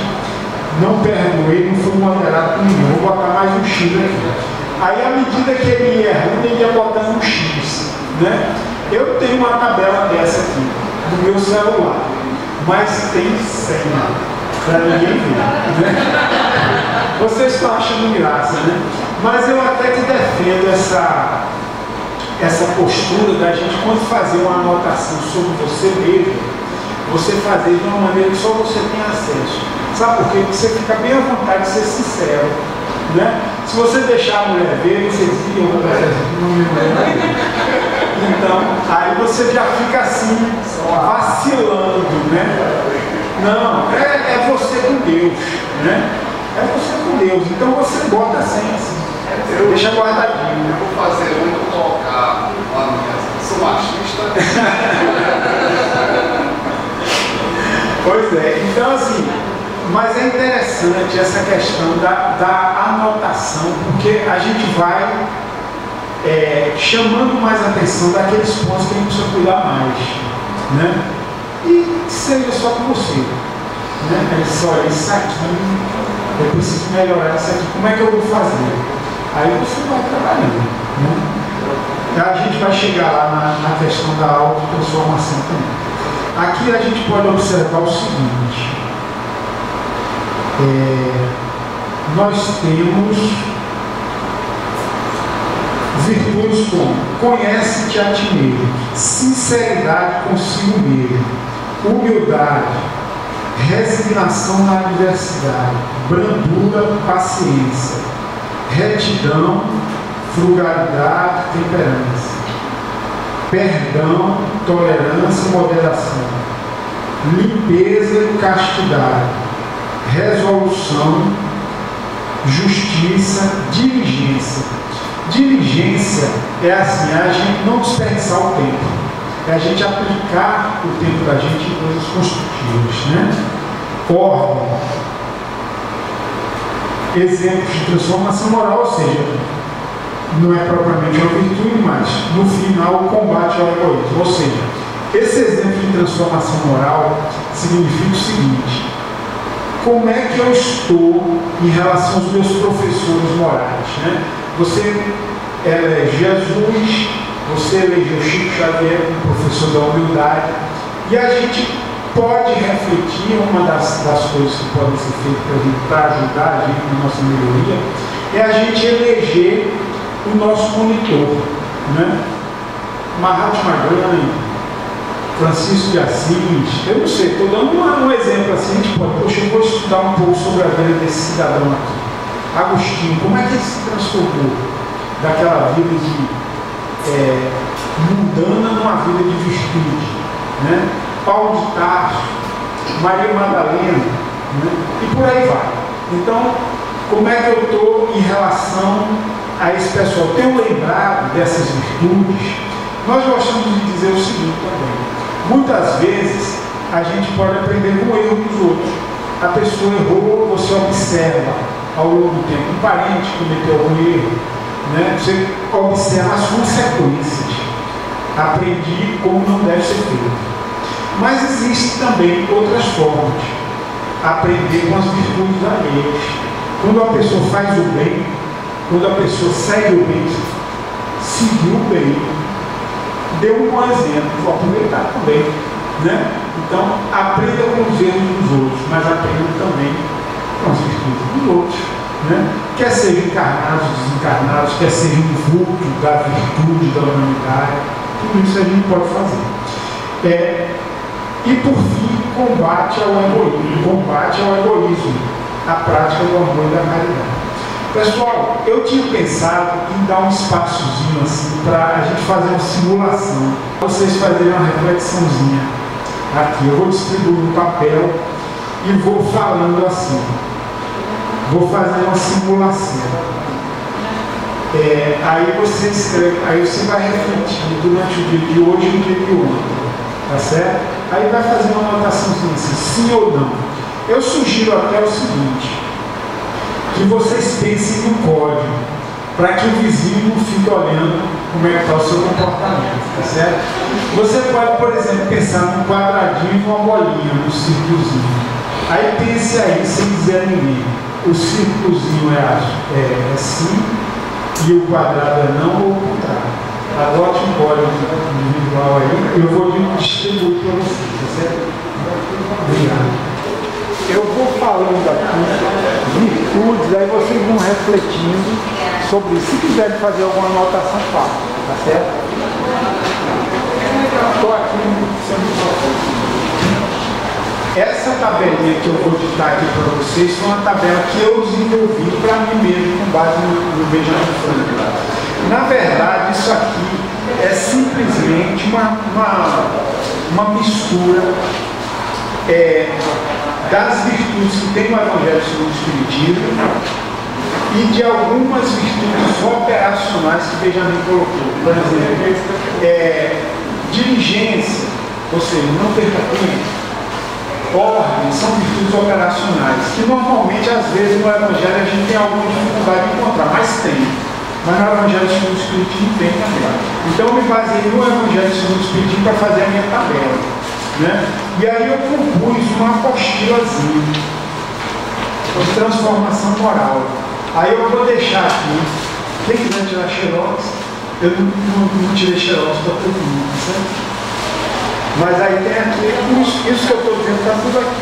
não perdoei, não fui moderado com ninguém, vou botar mais um X aqui. Aí à medida que ele ia errando, ele ia botando um X, né? Eu tenho uma tabela dessa aqui, no meu celular, mas tem senha, para ninguém ver, né? Vocês estão achando graça, né? Mas eu até que defendo essa postura da gente, quando fazer uma anotação sobre você mesmo, você fazer de uma maneira que só você tem acesso. Sabe por quê? Porque você fica bem à vontade de ser sincero, né? Se você deixar a mulher ver, você diz, não me lembro. Então, aí você já fica assim, vacilando, né? Não, é você com Deus, né? É você com Deus. Então você bota assim, deixa guardadinho. Eu vou fazer um, vou colocar a minha. Sou machista. Pois é, então assim, mas é interessante essa questão da anotação, porque a gente vai chamando mais atenção daqueles pontos que a gente precisa cuidar mais, né? E seja só com você, né? É só isso aqui, eu preciso melhorar isso aqui, como é que eu vou fazer? Aí você vai trabalhando, né? A gente vai chegar lá na questão da autotransformação também. Aqui a gente pode observar o seguinte, nós temos virtudes como conhece-te a ti mesmo, sinceridade consigo mesmo, humildade, resignação na adversidade, brandura, paciência, retidão, frugalidade, temperança, perdão, tolerância, moderação, limpeza e castidade, resolução, justiça, diligência. Diligência é assim, a gente não desperdiçar o tempo, é a gente aplicar o tempo da gente em coisas construtivas, né? Ordem, exemplos de transformação moral, ou seja, não é propriamente uma virtude, mas no final o combate ao egoísmo. Ou seja, esse exemplo de transformação moral significa o seguinte: como é que eu estou em relação aos meus professores morais, né? Você elege Jesus, você elegeu Chico Xavier como professor da humildade, e a gente pode refletir, uma das coisas que podem ser feitas para ajudar a gente na nossa melhoria, é a gente eleger o nosso monitor, né? Mahatma Gandhi, Francisco de Assis, eu não sei, estou dando um exemplo assim, a gente pode, poxa, eu vou estudar um pouco sobre a vida desse cidadão aqui. Agostinho, como é que ele se transformou daquela vida de mundana numa vida de virtude, né? Paulo de Tarso, Maria Madalena, né? E por aí vai. Então, como é que eu estou em relação a esse pessoal? Tenho lembrado dessas virtudes. Nós gostamos de dizer o seguinte também: muitas vezes a gente pode aprender com o erro dos outros. A pessoa errou, você observa ao longo do tempo, um parente cometeu algum erro, né? Você observa as consequências. Aprendi como não deve ser feito. Mas existem também outras formas de aprender com as virtudes alheias. Quando a pessoa faz o bem, quando a pessoa segue o bem, seguiu o bem, deu um bom exemplo, vou aproveitar também, né? Então, aprenda com os erros dos outros, mas aprenda também com as virtudes dos outros, né? Quer sejam encarnados, desencarnados, quer seja um vulto da virtude da humanidade, tudo isso a gente pode fazer. E por fim, combate ao egoísmo, a prática do amor e da caridade. Pessoal, eu tinha pensado em dar um espaçozinho assim para a gente fazer uma simulação, vocês fazerem uma reflexãozinha aqui. Eu vou distribuir um papel e vou falando assim. Vou fazer uma simulação. Aí você escreve, aí você vai refletir durante o dia de hoje e o dia de ontem, tá certo? Aí vai fazer uma anotaçãozinha assim, sim ou não. Eu sugiro até o seguinte, que vocês pensem no código, para que o vizinho não fique olhando como é que está o seu comportamento, tá certo? Você pode, por exemplo, pensar num quadradinho e uma bolinha, num círculozinho. Aí pense aí, sem dizer a ninguém, o círculozinho é sim e o quadrado é não ou o contrário. Adote um código individual aí, eu vou distribuir para vocês, tá certo? Obrigado. Eu vou falando aqui virtudes, aí vocês vão refletindo sobre isso. Se quiserem fazer alguma anotação, façam, tá certo? Estou aqui essa tabelinha que eu vou ditar aqui para vocês foi uma tabela que eu desenvolvi para mim mesmo com base no Benjamin Franklin. Na verdade, isso aqui é simplesmente uma mistura das virtudes que tem no Evangelho segundo o Espiritismo e de algumas virtudes operacionais que Benjamin colocou. Por exemplo, diligência, ou seja, não perca tempo, ordem, são virtudes operacionais, que normalmente, às vezes, no Evangelho a gente tem alguma dificuldade de encontrar, mas tem. Mas no Evangelho segundo o Espiritismo tem também. Então eu me baseei no Evangelho segundo o Espiritismo para fazer a minha tabela, né? E aí eu compus uma apostilazinha de transformação moral. Aí eu vou deixar aqui, quem quiser tirar xerox, eu não tirei xerox para todo mundo, certo? Mas aí tem aqui, isso que eu estou dizendo está tudo aqui.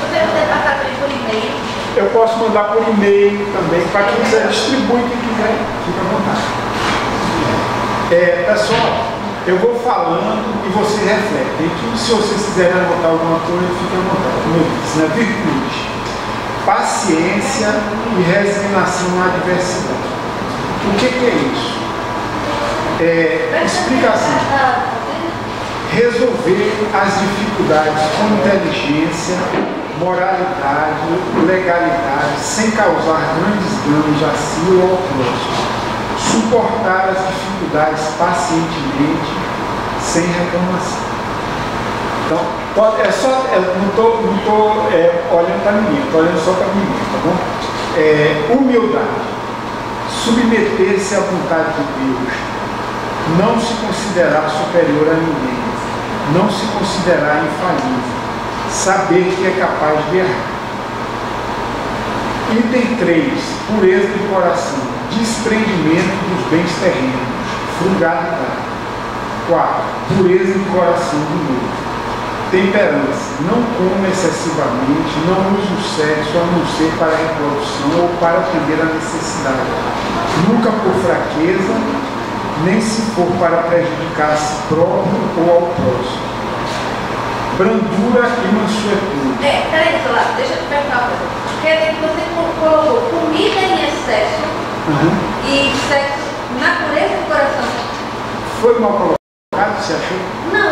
Você pode passar por e-mail? Eu posso mandar por e-mail também, para quem quiser, distribui quem quiser, fica à vontade. Pessoal, eu vou falando e você reflete. E se vocês quiserem anotar alguma coisa, fica à vontade. Como eu disse, né? Virtude, paciência e resignação à adversidade. O que é isso? Explicação. Resolver as dificuldades com inteligência, moralidade, legalidade, sem causar grandes danos a si ou ao próximo. Suportar as dificuldades pacientemente, sem reclamação. Então, não estou olhando para ninguém, estou olhando só para mim, tá bom? Humildade. Submeter-se à vontade de Deus. Não se considerar superior a ninguém. Não se considerar infalível. Saber que é capaz de errar. Item 3. Pureza de coração. Desprendimento dos bens terrenos. Frugalidade. 4. Pureza de coração do novo. Temperança. Não coma excessivamente. Não use o sexo a não ser para a reprodução ou para atender a necessidade. Nunca por fraqueza, nem se for para prejudicar a si próprio ou ao próximo. Brandura e mansuetude. Peraí, deixa eu te perguntar uma coisa. Quer dizer que você colocou comida em excesso e sexo na pureza do coração? Foi mal colocado, você achou? Não,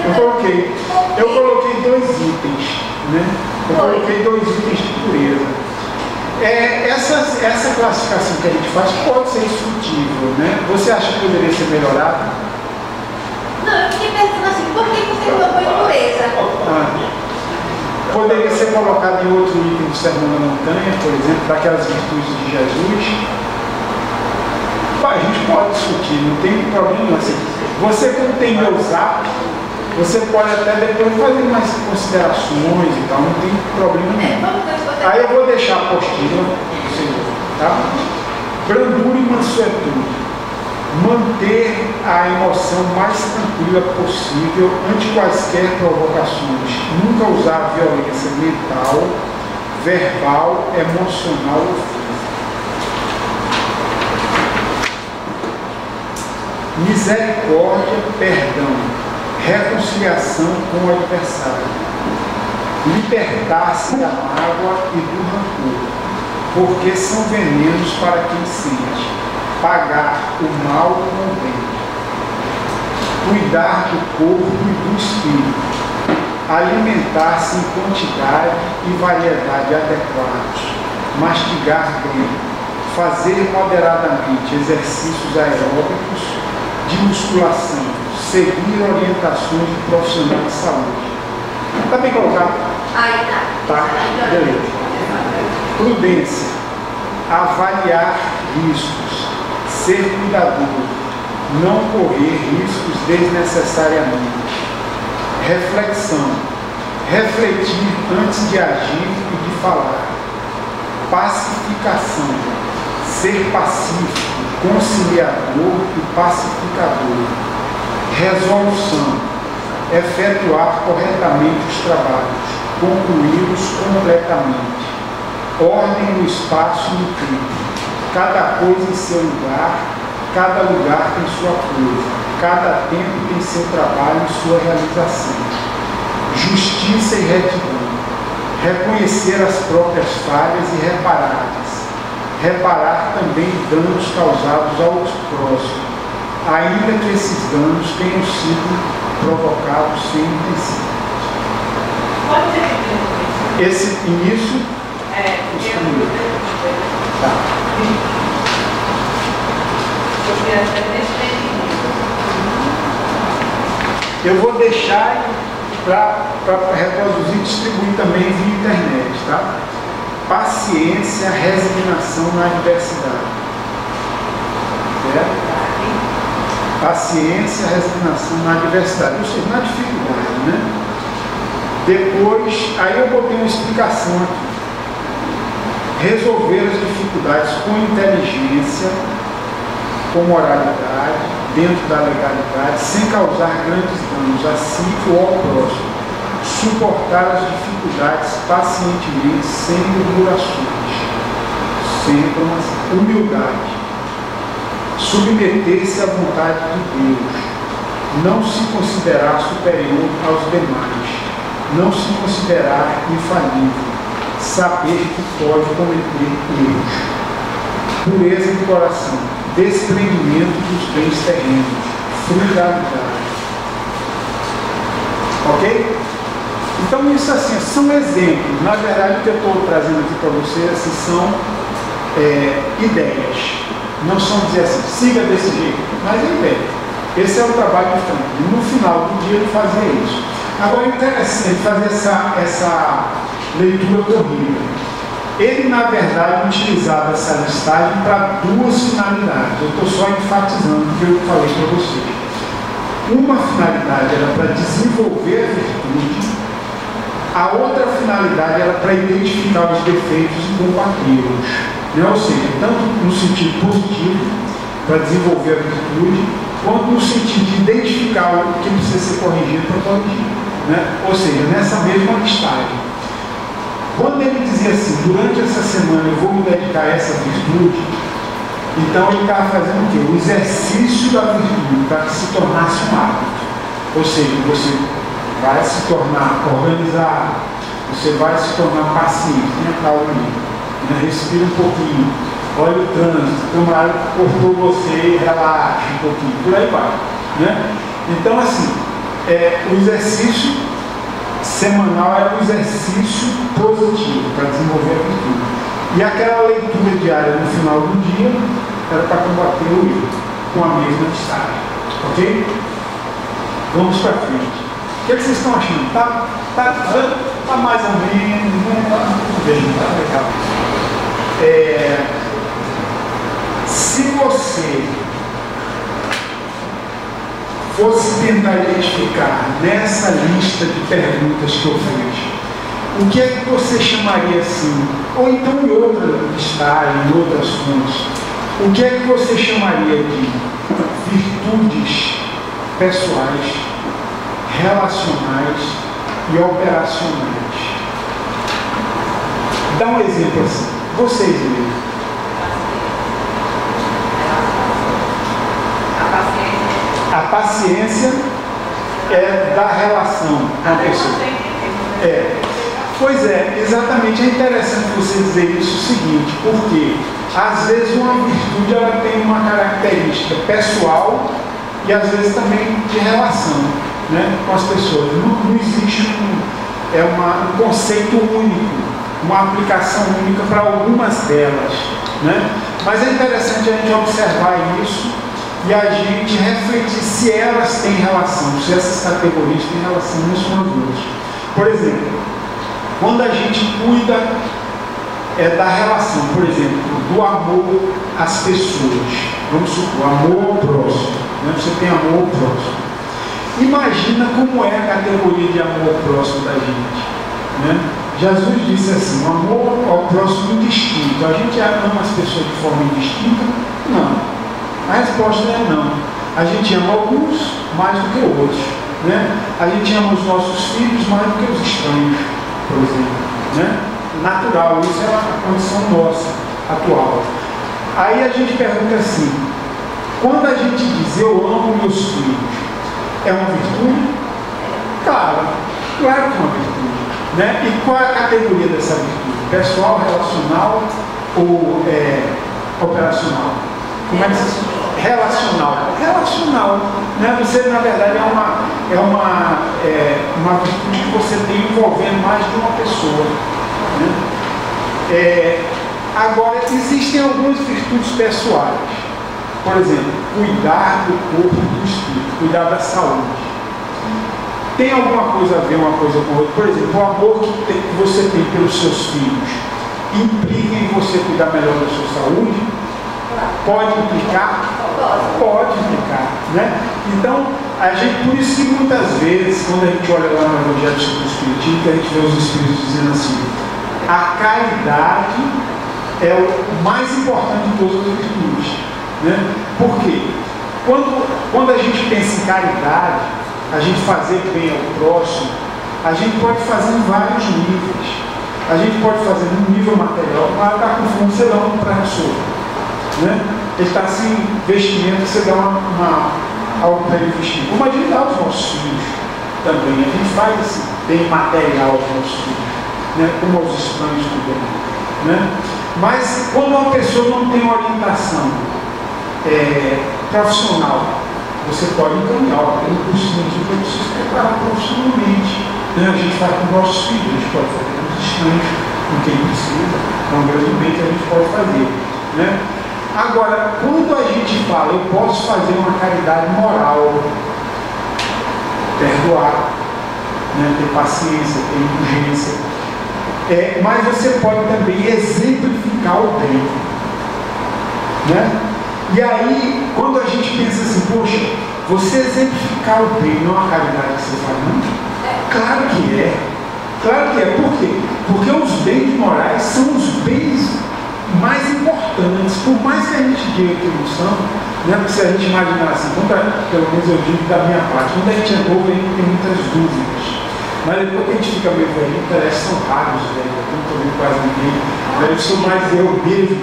Eu coloquei 2 itens, né? Eu coloquei 2 itens de pureza. Essa classificação que a gente faz pode ser instrutível, né? Você acha que poderia ser melhorado? Não, eu fiquei pensando assim, por que você colocou impureza? Poderia ser colocado em outro item do Sermão da Montanha, por exemplo, daquelas virtudes de Jesus. A gente pode discutir, não tem problema assim. Você, como tem meu zap, Você pode até depois fazer mais considerações e tal, não tem problema nenhum. Aí eu vou deixar a apostila, tá? Brandura e mansuetude. Manter a emoção mais tranquila possível ante quaisquer provocações. Nunca usar violência mental, verbal, emocional ou física. Misericórdia, perdão, reconciliação com o adversário. Libertar-se da mágoa e do rancor, porque são venenos para quem sente. Pagar o mal com o bem. Cuidar do corpo e do espírito. Alimentar-se em quantidade e variedade adequados. Mastigar bem. Fazer moderadamente exercícios aeróbicos de musculação. Seguir orientações de profissionais de saúde. Está bem colocado? Aí tá. Tá, beleza. Prudência. Avaliar riscos. Ser cuidadoso, não correr riscos desnecessariamente. Reflexão, refletir antes de agir e de falar. Pacificação, ser pacífico, conciliador e pacificador. Resolução, efetuar corretamente os trabalhos, concluí-los completamente. Ordem no espaço e no tempo. Cada coisa em seu lugar, cada lugar tem sua coisa, cada tempo tem seu trabalho e sua realização. Justiça e retidão. Reconhecer as próprias falhas e repará-las. Reparar também danos causados aos próximos, ainda que esses danos tenham sido provocados sem intenção. Pode ser. Esse início tá. Eu vou deixar para reproduzir e distribuir também via internet, tá? Paciência, resignação na adversidade. Certo? Paciência, resignação na adversidade, ou seja, na dificuldade, né? Depois, aí eu botei uma explicação aqui. Resolver as dificuldades com inteligência, com moralidade, dentro da legalidade, sem causar grandes danos a si ou ao próximo. Suportar as dificuldades pacientemente, sem murmurações. Sempre uma humildade. Submeter-se à vontade de Deus. Não se considerar superior aos demais. Não se considerar infalível. Saber que pode cometer erros. Pureza de coração, desprendimento dos bens terrenos, frugalidade. Ok? Então isso assim, são exemplos. Na verdade o que eu estou trazendo aqui para vocês assim, são ideias. Não são dizer assim, siga desse jeito, mas é ideia. Esse é o trabalho de Franklin. No final do dia ele fazia isso. Agora é interessante fazer essa leitura corrida. Ele, na verdade, utilizava essa listagem para duas finalidades. Eu estou só enfatizando o que eu falei para vocês. Uma finalidade era para desenvolver a virtude, a outra finalidade era para identificar os defeitos e combatê-los. Né? Ou seja, tanto no sentido positivo, para desenvolver a virtude, quanto no sentido de identificar o que precisa ser corrigido para corrigir. Né? Ou seja, nessa mesma listagem. Quando ele dizia assim, durante essa semana eu vou me dedicar a essa virtude, então ele estava fazendo o quê? O exercício da virtude, para que se tornasse um hábito. Ou seja, você vai se tornar organizado, você vai se tornar paciente, respira um pouquinho, olha o trânsito, o camarada cortou você, relaxa um pouquinho, por aí vai. Né? Então assim, o exercício semanal era um exercício positivo para desenvolver a virtude. E aquela leitura diária no final do dia era para combater o erro com a mesma listagem. Ok? Vamos para frente. O que vocês estão achando? Tá mais ou menos, né? Tá bem, tá legal. Se você fosse tentar identificar nessa lista de perguntas que eu fiz, o que é que você chamaria assim, ou então em outra listagem, em outras fontes, o que é que você chamaria de virtudes pessoais, relacionais e operacionais? Dá um exemplo assim, vocês mesmos. A paciência é da relação com a pessoa. Pois é, exatamente. É interessante você dizer isso o seguinte, porque às vezes uma virtude ela tem uma característica pessoal e às vezes também de relação, né, com as pessoas. Não existe um conceito único, uma aplicação única para algumas delas, né? Mas é interessante a gente observar isso e a gente refletir se elas têm relação, se essas categorias têm relação umas com as outras. Por exemplo, quando a gente cuida da relação, por exemplo, do amor às pessoas, vamos supor, amor ao próximo, né? Você tem amor ao próximo. Imagina como é a categoria de amor ao próximo da gente, né? Jesus disse assim, o amor ao próximo indistinto. A gente ama as pessoas de forma indistinta? Não. A resposta é não. A gente ama alguns mais do que outros, né? A gente ama os nossos filhos mais do que os estranhos, por exemplo, né? Natural, isso é a condição nossa, atual. Aí a gente pergunta assim, quando a gente diz eu amo meus filhos, é uma virtude? Claro que é uma virtude, né? E qual é a categoria dessa virtude? Pessoal, relacional ou operacional? Como é que se chama? Relacional, né? Você na verdade é uma virtude que você tem envolvendo mais de uma pessoa, né? Agora existem algumas virtudes pessoais, por exemplo, cuidar do corpo e do espírito, cuidar da saúde. Tem alguma coisa a ver uma coisa com a outra? Por exemplo, o amor que você tem pelos seus filhos implica em você cuidar melhor da sua saúde? Pode implicar? Pode implicar, né? Então, por isso que muitas vezes, quando a gente olha lá no Evangelho sobre o Espiritismo, a gente vê os Espíritos dizendo assim, a caridade é o mais importante de todas as virtudes, né? Por quê? Quando a gente pensa em caridade, a gente fazer bem ao próximo, a gente pode fazer em vários níveis. A gente pode fazer no nível material, o cara está com fome, você dá um prato, né? Ele está sem vestimento, você dá algo para ele vestir. Como a gente dá aos nossos filhos também, a gente faz esse bem material aos nossos filhos, né? Como aos estranhos também, né? Mas quando uma pessoa não tem orientação profissional, você pode encaminhar, tem um curso para você se preparar profissionalmente, né? A gente faz com nossos filhos, a gente pode fazer com os estranhos, com quem precisa, então grandemente a gente pode fazer, né? Agora, quando a gente fala, eu posso fazer uma caridade moral, perdoar, né, ter paciência, ter indulgência, mas você pode também exemplificar o bem, né? E aí, quando a gente pensa assim, poxa, você exemplificar o bem não é uma caridade que você faz, não? Claro que é. Claro que é. Por quê? Porque os bens morais são os bens mais importantes, por mais que a gente diga que não são, né? Porque se a gente imaginar assim, pelo menos eu digo da minha parte, quando a gente é novo, a gente tem muitas dúvidas. Mas depois que a gente fica meio velho, parece que são raros, né? Eu não estou vendo quase ninguém, eu sou mais eu mesmo,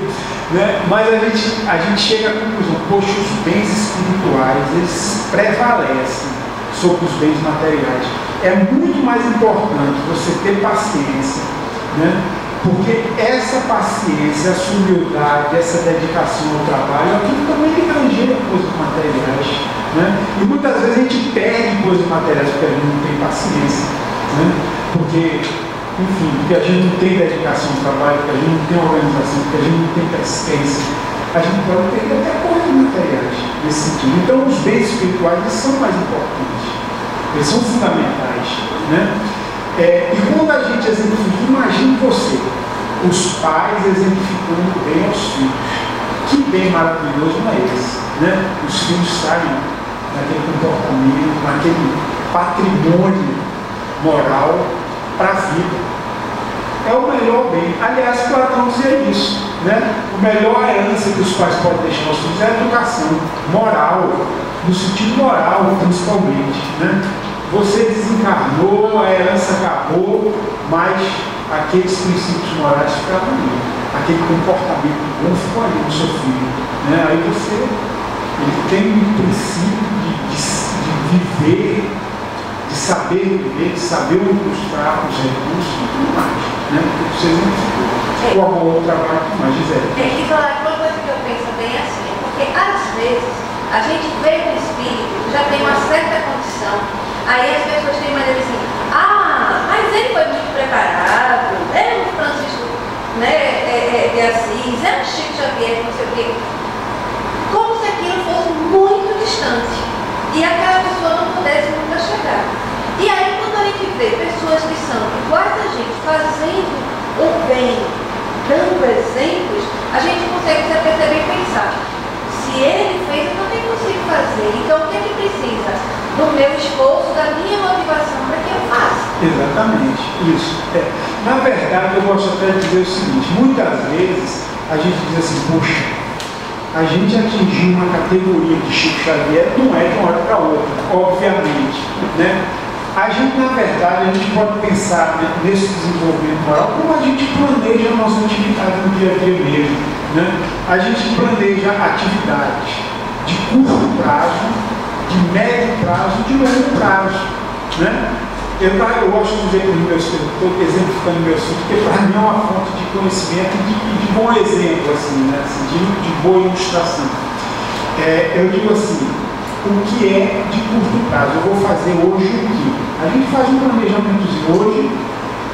né? Mas a gente chega à conclusão, poxa, os bens espirituais, eles prevalecem sobre os bens materiais. É muito mais importante você ter paciência, né? Porque essa paciência, essa humildade, essa dedicação ao trabalho, aquilo também granjeia coisas materiais, né? E muitas vezes a gente perde coisas materiais porque a gente não tem paciência, né? Porque, enfim, porque a gente não tem dedicação ao trabalho, porque a gente não tem organização, porque a gente não tem persistência, a gente pode perder até coisas materiais nesse sentido. Então os bens espirituais eles são mais importantes, eles são fundamentais, né? E quando a gente exemplifica, imagine você, os pais exemplificando bem aos filhos. Que bem maravilhoso não é esse, né? Os filhos saem naquele comportamento, naquele patrimônio moral para a vida. É o melhor bem. Aliás, Platão dizia isso, né? O melhor herança que os pais podem deixar aos filhos é a educação moral, no sentido moral principalmente, né? Você desencarnou, a herança acabou, mas aqueles princípios morais ficaram ali. Aquele comportamento bom ficou ali no seu filho, né? Aí ele tem um princípio de viver, de saber viver, de saber usar os recursos e tudo mais, né? Porque vocês não ficou o amor, o trabalho, tudo mais, Gisele. E falar uma coisa que eu penso bem assim, porque às vezes a gente vê o espírito, já tem uma certa condição, aí as pessoas têm maneira assim, mas ele foi muito preparado, é um Francisco, né, de Assis, é um Chico Xavier, não sei o quê, como se aquilo fosse muito distante e aquela pessoa não pudesse nunca chegar. E aí quando a gente vê pessoas que são iguais a gente, fazendo o bem, dando exemplos, a gente consegue se aperceber e pensar, se ele fez, eu também consigo fazer. Então o que é que precisa? Do meu esforço, da minha motivação para que eu faça. Exatamente, isso. Na verdade, eu gosto até de dizer o seguinte, muitas vezes a gente diz assim, poxa, a gente atingiu uma categoria de Chico Xavier, não é de uma hora para outra, obviamente, né? A gente, na verdade, a gente pode pensar, né, nesse desenvolvimento moral, como a gente planeja a nossa atividade no dia a dia mesmo, né? A gente planeja atividades de curto prazo, de médio prazo, de longo prazo, né? Eu gosto de dizer para os meus filhos, estou exemplificando meus filhos, porque para mim é uma fonte de conhecimento e de bom exemplo, assim, né? Assim, de boa ilustração. Eu digo assim, o que é de curto prazo? Eu vou fazer hoje o quê? A gente faz um planejamentozinho hoje,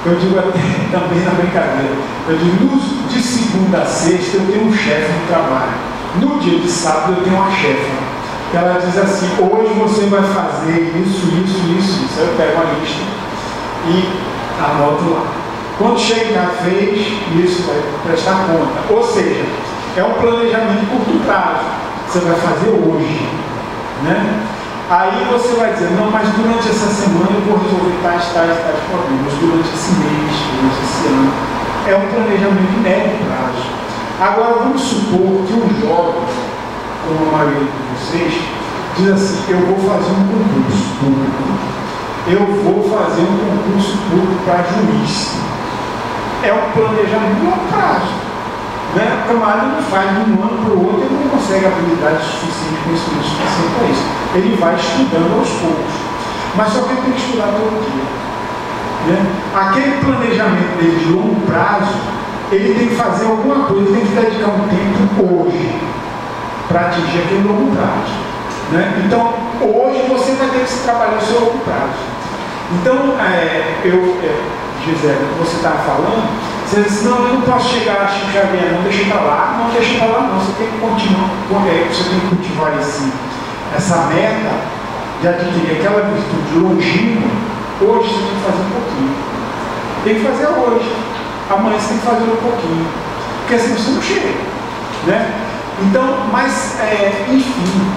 eu digo até também na brincadeira, eu digo, de segunda a sexta eu tenho um chefe no trabalho, no dia de sábado eu tenho uma chefa. Ela diz assim, hoje você vai fazer isso. Aí eu pego a lista e anoto lá. Quando chega em casa, fez isso, vai prestar conta. Ou seja, é um planejamento curto prazo. Você vai fazer hoje, né? Aí você vai dizer, não, mas durante essa semana eu vou resolver tais problemas, durante esse mês, durante esse ano. É um planejamento de médio prazo. Agora vamos supor que um jovem, como a maioria de vocês, diz assim, eu vou fazer um concurso público. Eu vou fazer um concurso público para juiz. É um planejamento de longo prazo. Né? O camarada não faz de um ano para o outro, ele não consegue habilidade suficiente, conhecimento suficiente para isso. Ele vai estudando aos poucos. Mas só que ele tem que estudar todo dia. Né? Aquele planejamento dele de longo prazo, ele tem que fazer alguma coisa, ele tem que dedicar um tempo hoje para atingir aquele longo prazo. Né? Então, hoje você vai ter que trabalhar o seu longo prazo. Então, Gisele, o que você estava falando, você disse, não, eu não posso chegar a Chico Xavier, não deixa para lá, não deixa para lá não, você tem que continuar, você tem que cultivar essa meta de adquirir aquela virtude longínqua. Hoje você tem que fazer um pouquinho. Tem que fazer hoje. Amanhã você tem que fazer um pouquinho. Porque senão você não chega. Né? Então, mas, enfim,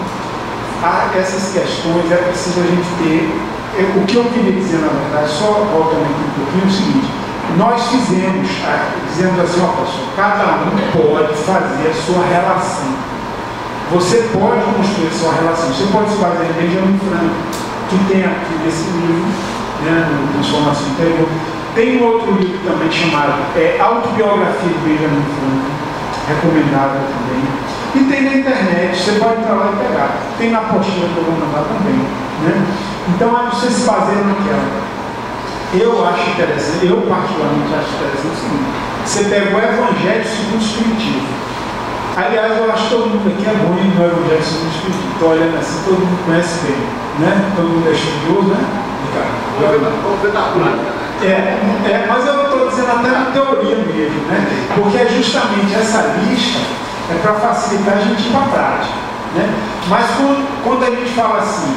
essas questões é preciso a gente ter. O que eu queria dizer, na verdade, só voltando aqui um pouquinho, é o seguinte: nós dizemos assim, ó, pastor, cada um pode fazer a sua relação. Você pode construir a sua relação. Você pode se fazer Benjamin Franklin, que tem aqui nesse livro, né, no Transformação Interior. Tem um outro livro também chamado Autobiografia de Benjamin Franklin, recomendável também. E tem na internet, você pode entrar lá e pegar. Tem na postinha que eu vou mandar também. Né? Então, aí você se baseia naquela. Eu acho interessante, eu particularmente acho interessante o seguinte: você pega o Evangelho segundo o Espiritismo. Aliás, eu acho que todo mundo aqui é bom no Evangelho segundo o Espiritismo. Estou olhando assim, todo mundo conhece bem. Né? Todo mundo é estudioso, né? Vamos ver na prática. Mas eu estou dizendo até na teoria mesmo, né? Porque é justamente essa lista para facilitar a gente ir para a prática. Né? Mas quando a gente fala assim,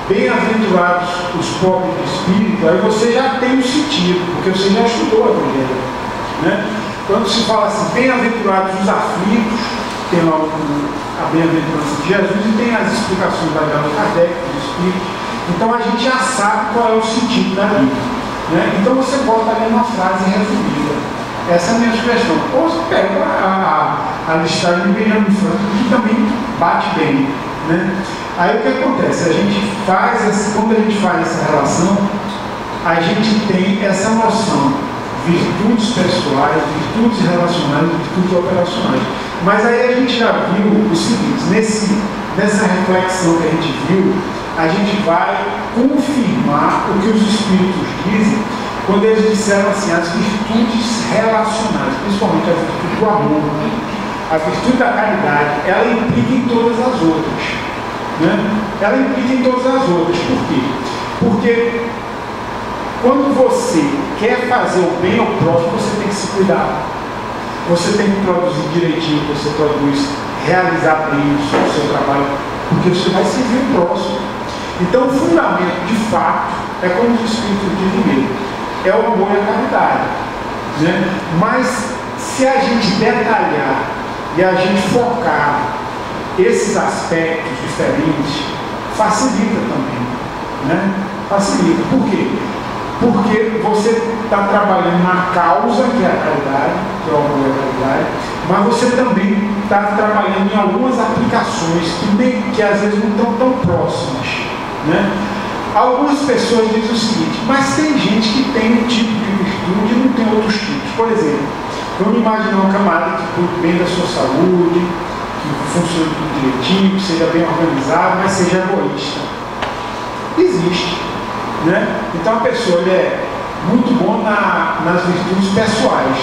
bem-aventurados os pobres de espírito, aí você já tem um sentido, porque você já estudou o Evangelho. Né? Quando se fala assim, bem-aventurados os aflitos, tem lá a bem-aventurança de Jesus e tem as explicações da Allan Kardec, do Espírito. Então a gente já sabe qual é o sentido da Bíblia, né? Então você bota ali uma frase resumida. Essa é a minha sugestão. Ou você pega a listagem de Benjamin Franklin, que também bate bem, né? Aí o que acontece? A gente faz, quando a gente faz essa relação, a gente tem essa noção, virtudes pessoais, virtudes relacionais, virtudes operacionais. Mas aí a gente já viu o seguinte, nessa reflexão que a gente viu, a gente vai confirmar o que os Espíritos dizem quando eles disseram assim, as virtudes relacionais, principalmente a virtude do amor, a virtude da caridade, ela implica em todas as outras, né? Ela implica em todas as outras. Por quê? Porque quando você quer fazer o bem ao próximo, você tem que se cuidar. Você tem que produzir direitinho, você produz, realizar bem o seu trabalho, porque você vai servir o próximo. Então o fundamento, de fato, é como os Espíritos dizem mesmo, é o amor e a caridade, né? Mas se a gente detalhar e a gente focar esses aspectos diferentes, facilita também, né? Facilita. Por quê? Porque você está trabalhando na causa, que é a caridade, que é o amor e a caridade, mas você também está trabalhando em algumas aplicações que às vezes não estão tão próximas, né? Algumas pessoas dizem o seguinte, mas tem gente que tem um tipo de virtude e não tem outros tipos. Por exemplo, vamos imaginar uma camarada que cuide bem da sua saúde, que funcione tudo direitinho, que seja bem organizado, mas seja egoísta. Existe, né? Então a pessoa é muito bom nas virtudes pessoais,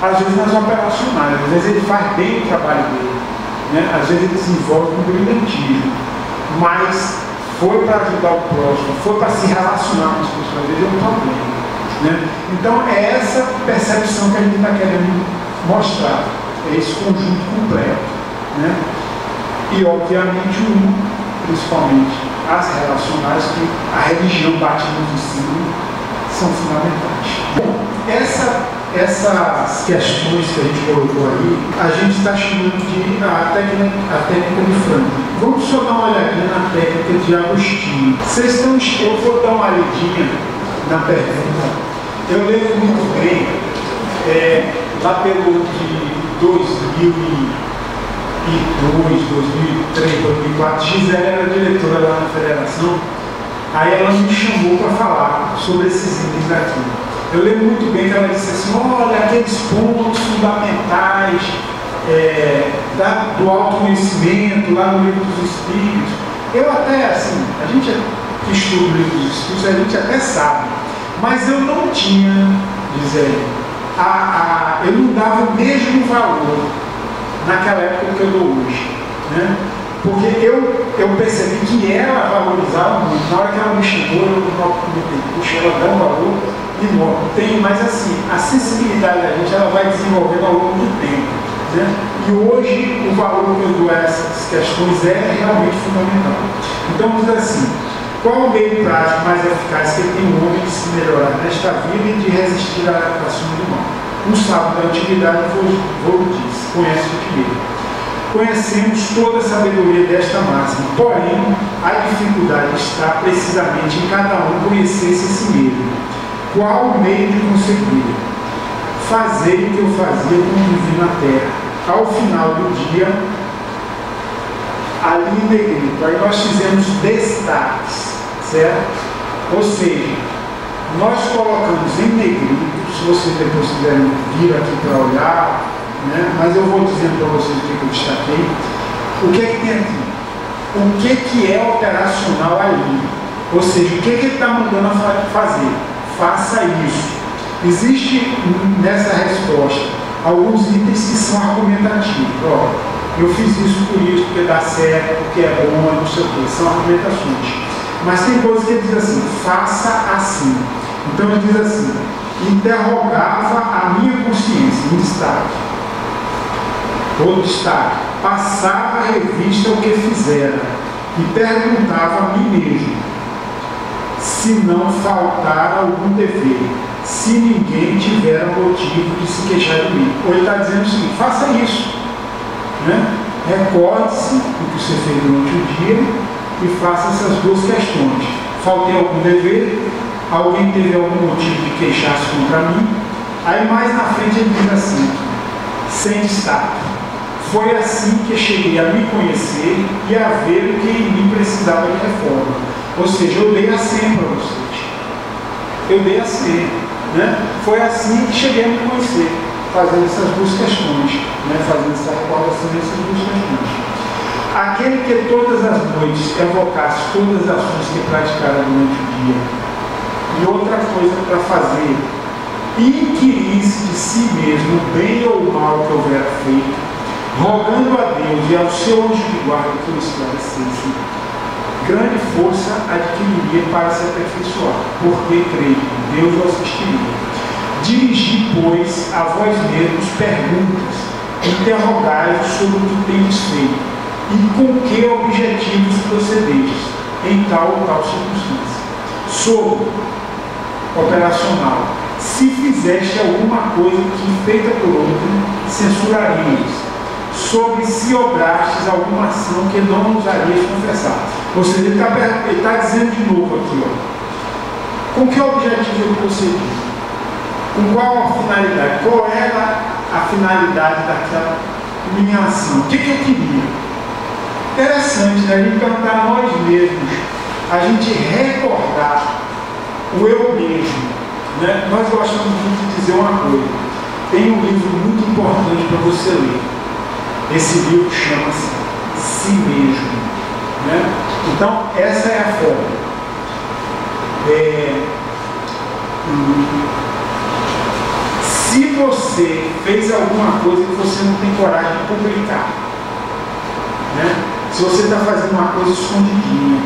às vezes nas operacionais, às vezes ele faz bem o trabalho dele, né? Às vezes ele desenvolve um brilhantismo, mas foi para ajudar o próximo, foi para se relacionar com as pessoas, às vezes é um problema, né? Então é essa percepção que a gente está querendo mostrar, é esse conjunto completo, né? E obviamente principalmente as relacionais, que a religião bate nos ensina, são fundamentais. Bom, essas questões que a gente colocou aí, a gente está chamando de a técnica de Franklin. Vamos só dar uma olhadinha na técnica de Agostinho. Eu vou dar uma olhadinha na pergunta. Eu lembro muito bem, lá pelo de 2002, 2003, 2004, Gisele era diretora lá na federação, aí ela me chamou para falar sobre esses itens aqui. Eu lembro muito bem que ela disse assim, olha, aqueles pontos fundamentais do autoconhecimento, lá no Livro dos Espíritos. Eu até, assim, a gente que estuda o Livro dos Espíritos, a gente até sabe, mas eu não tinha, Gisele, eu não dava o mesmo valor naquela época que eu dou hoje, né? Porque eu percebi que ela valorizava muito. Na hora que ela me chamou, eu puxa, ela dá um valor enorme. Mas assim, a sensibilidade da gente, ela vai desenvolvendo ao longo do tempo, né? E hoje o valor que eu dou a essas questões é realmente fundamental. Então vamos dizer assim, qual o meio prático mais eficaz que tem o homem de se melhorar nesta vida e de resistir à ação do mal? Um sábio da antiguidade vou diz, conhece o primeiro. Conhecemos toda a sabedoria desta máxima, porém, a dificuldade está precisamente em cada um conhecer-se a si mesmo. Qual o meio de conseguir? Fazer o que eu fazia quando vivi na terra. Ao final do dia, ali em negrito, aí nós fizemos destaques, certo? Ou seja, nós colocamos em negrito, se vocês depois quiserem vir aqui para olhar, né? Mas eu vou dizendo para vocês o que eu destaquei. O que é que tem aqui? O que é operacional ali? Ou seja, o que ele está mandando fazer? Faça isso. Existe nessa resposta alguns itens que são argumentativos. Ó, eu fiz isso por isso, porque dá certo, porque é bom, não sei o que. São argumentações. Mas tem coisas que ele diz assim, faça assim. Então ele diz assim, interrogava a minha consciência, em destaque. Outro destaque, passava a revista o que fizera e perguntava a mim mesmo se não faltar algum dever, se ninguém tiver motivo de se queixar de mim. Ou ele está dizendo o seguinte, faça isso, Né? Recorde-se do que você fez durante o dia e faça essas duas questões. Faltei algum dever? Alguém teve algum motivo de queixar-se contra mim? Aí mais na frente ele diz assim, sem destaque: foi assim que cheguei a me conhecer e a ver o que em mim precisava de reforma. Ou seja, eu dei a senha para vocês. Eu dei a senha. Né? Foi assim que cheguei a me conhecer, fazendo essas duas questões, né? Fazendo essa recordação dessas duas questões. Aquele que todas as noites evocasse todas as ações que praticara durante o dia, e outra coisa para fazer, inquirisse de si mesmo o bem ou o mal que houvera feito, rogando a Deus e ao seu anjo de guarda que o esclarecesse, grande força adquiriria para se aperfeiçoar, porque creio que Deus o assistiria. Dirigi, pois, a vós mesmos perguntas, interrogai-vos sobre o que tendes feito, e com que objetivos procedestes em tal ou tal circunstância. Sobre operacional, se fizeste alguma coisa que feita por outro, censuraríeis. Sobre se obrastes alguma ação que não ousarias confessar. Ou seja, ele está dizendo de novo aqui, ó, com que objetivo eu procedi? Com qual a finalidade? Qual era a finalidade daquela minha ação? O que eu queria? Interessante, né? A gente perguntar a nós mesmos, a gente recordar o eu mesmo. Né? Nós gostamos muito de dizer uma coisa. Tem um livro muito importante para você ler. Esse livro chama-se Si Mesmo. Né? Então, essa é a forma. Se você fez alguma coisa que você não tem coragem de publicar, né? Se você está fazendo uma coisa escondidinha,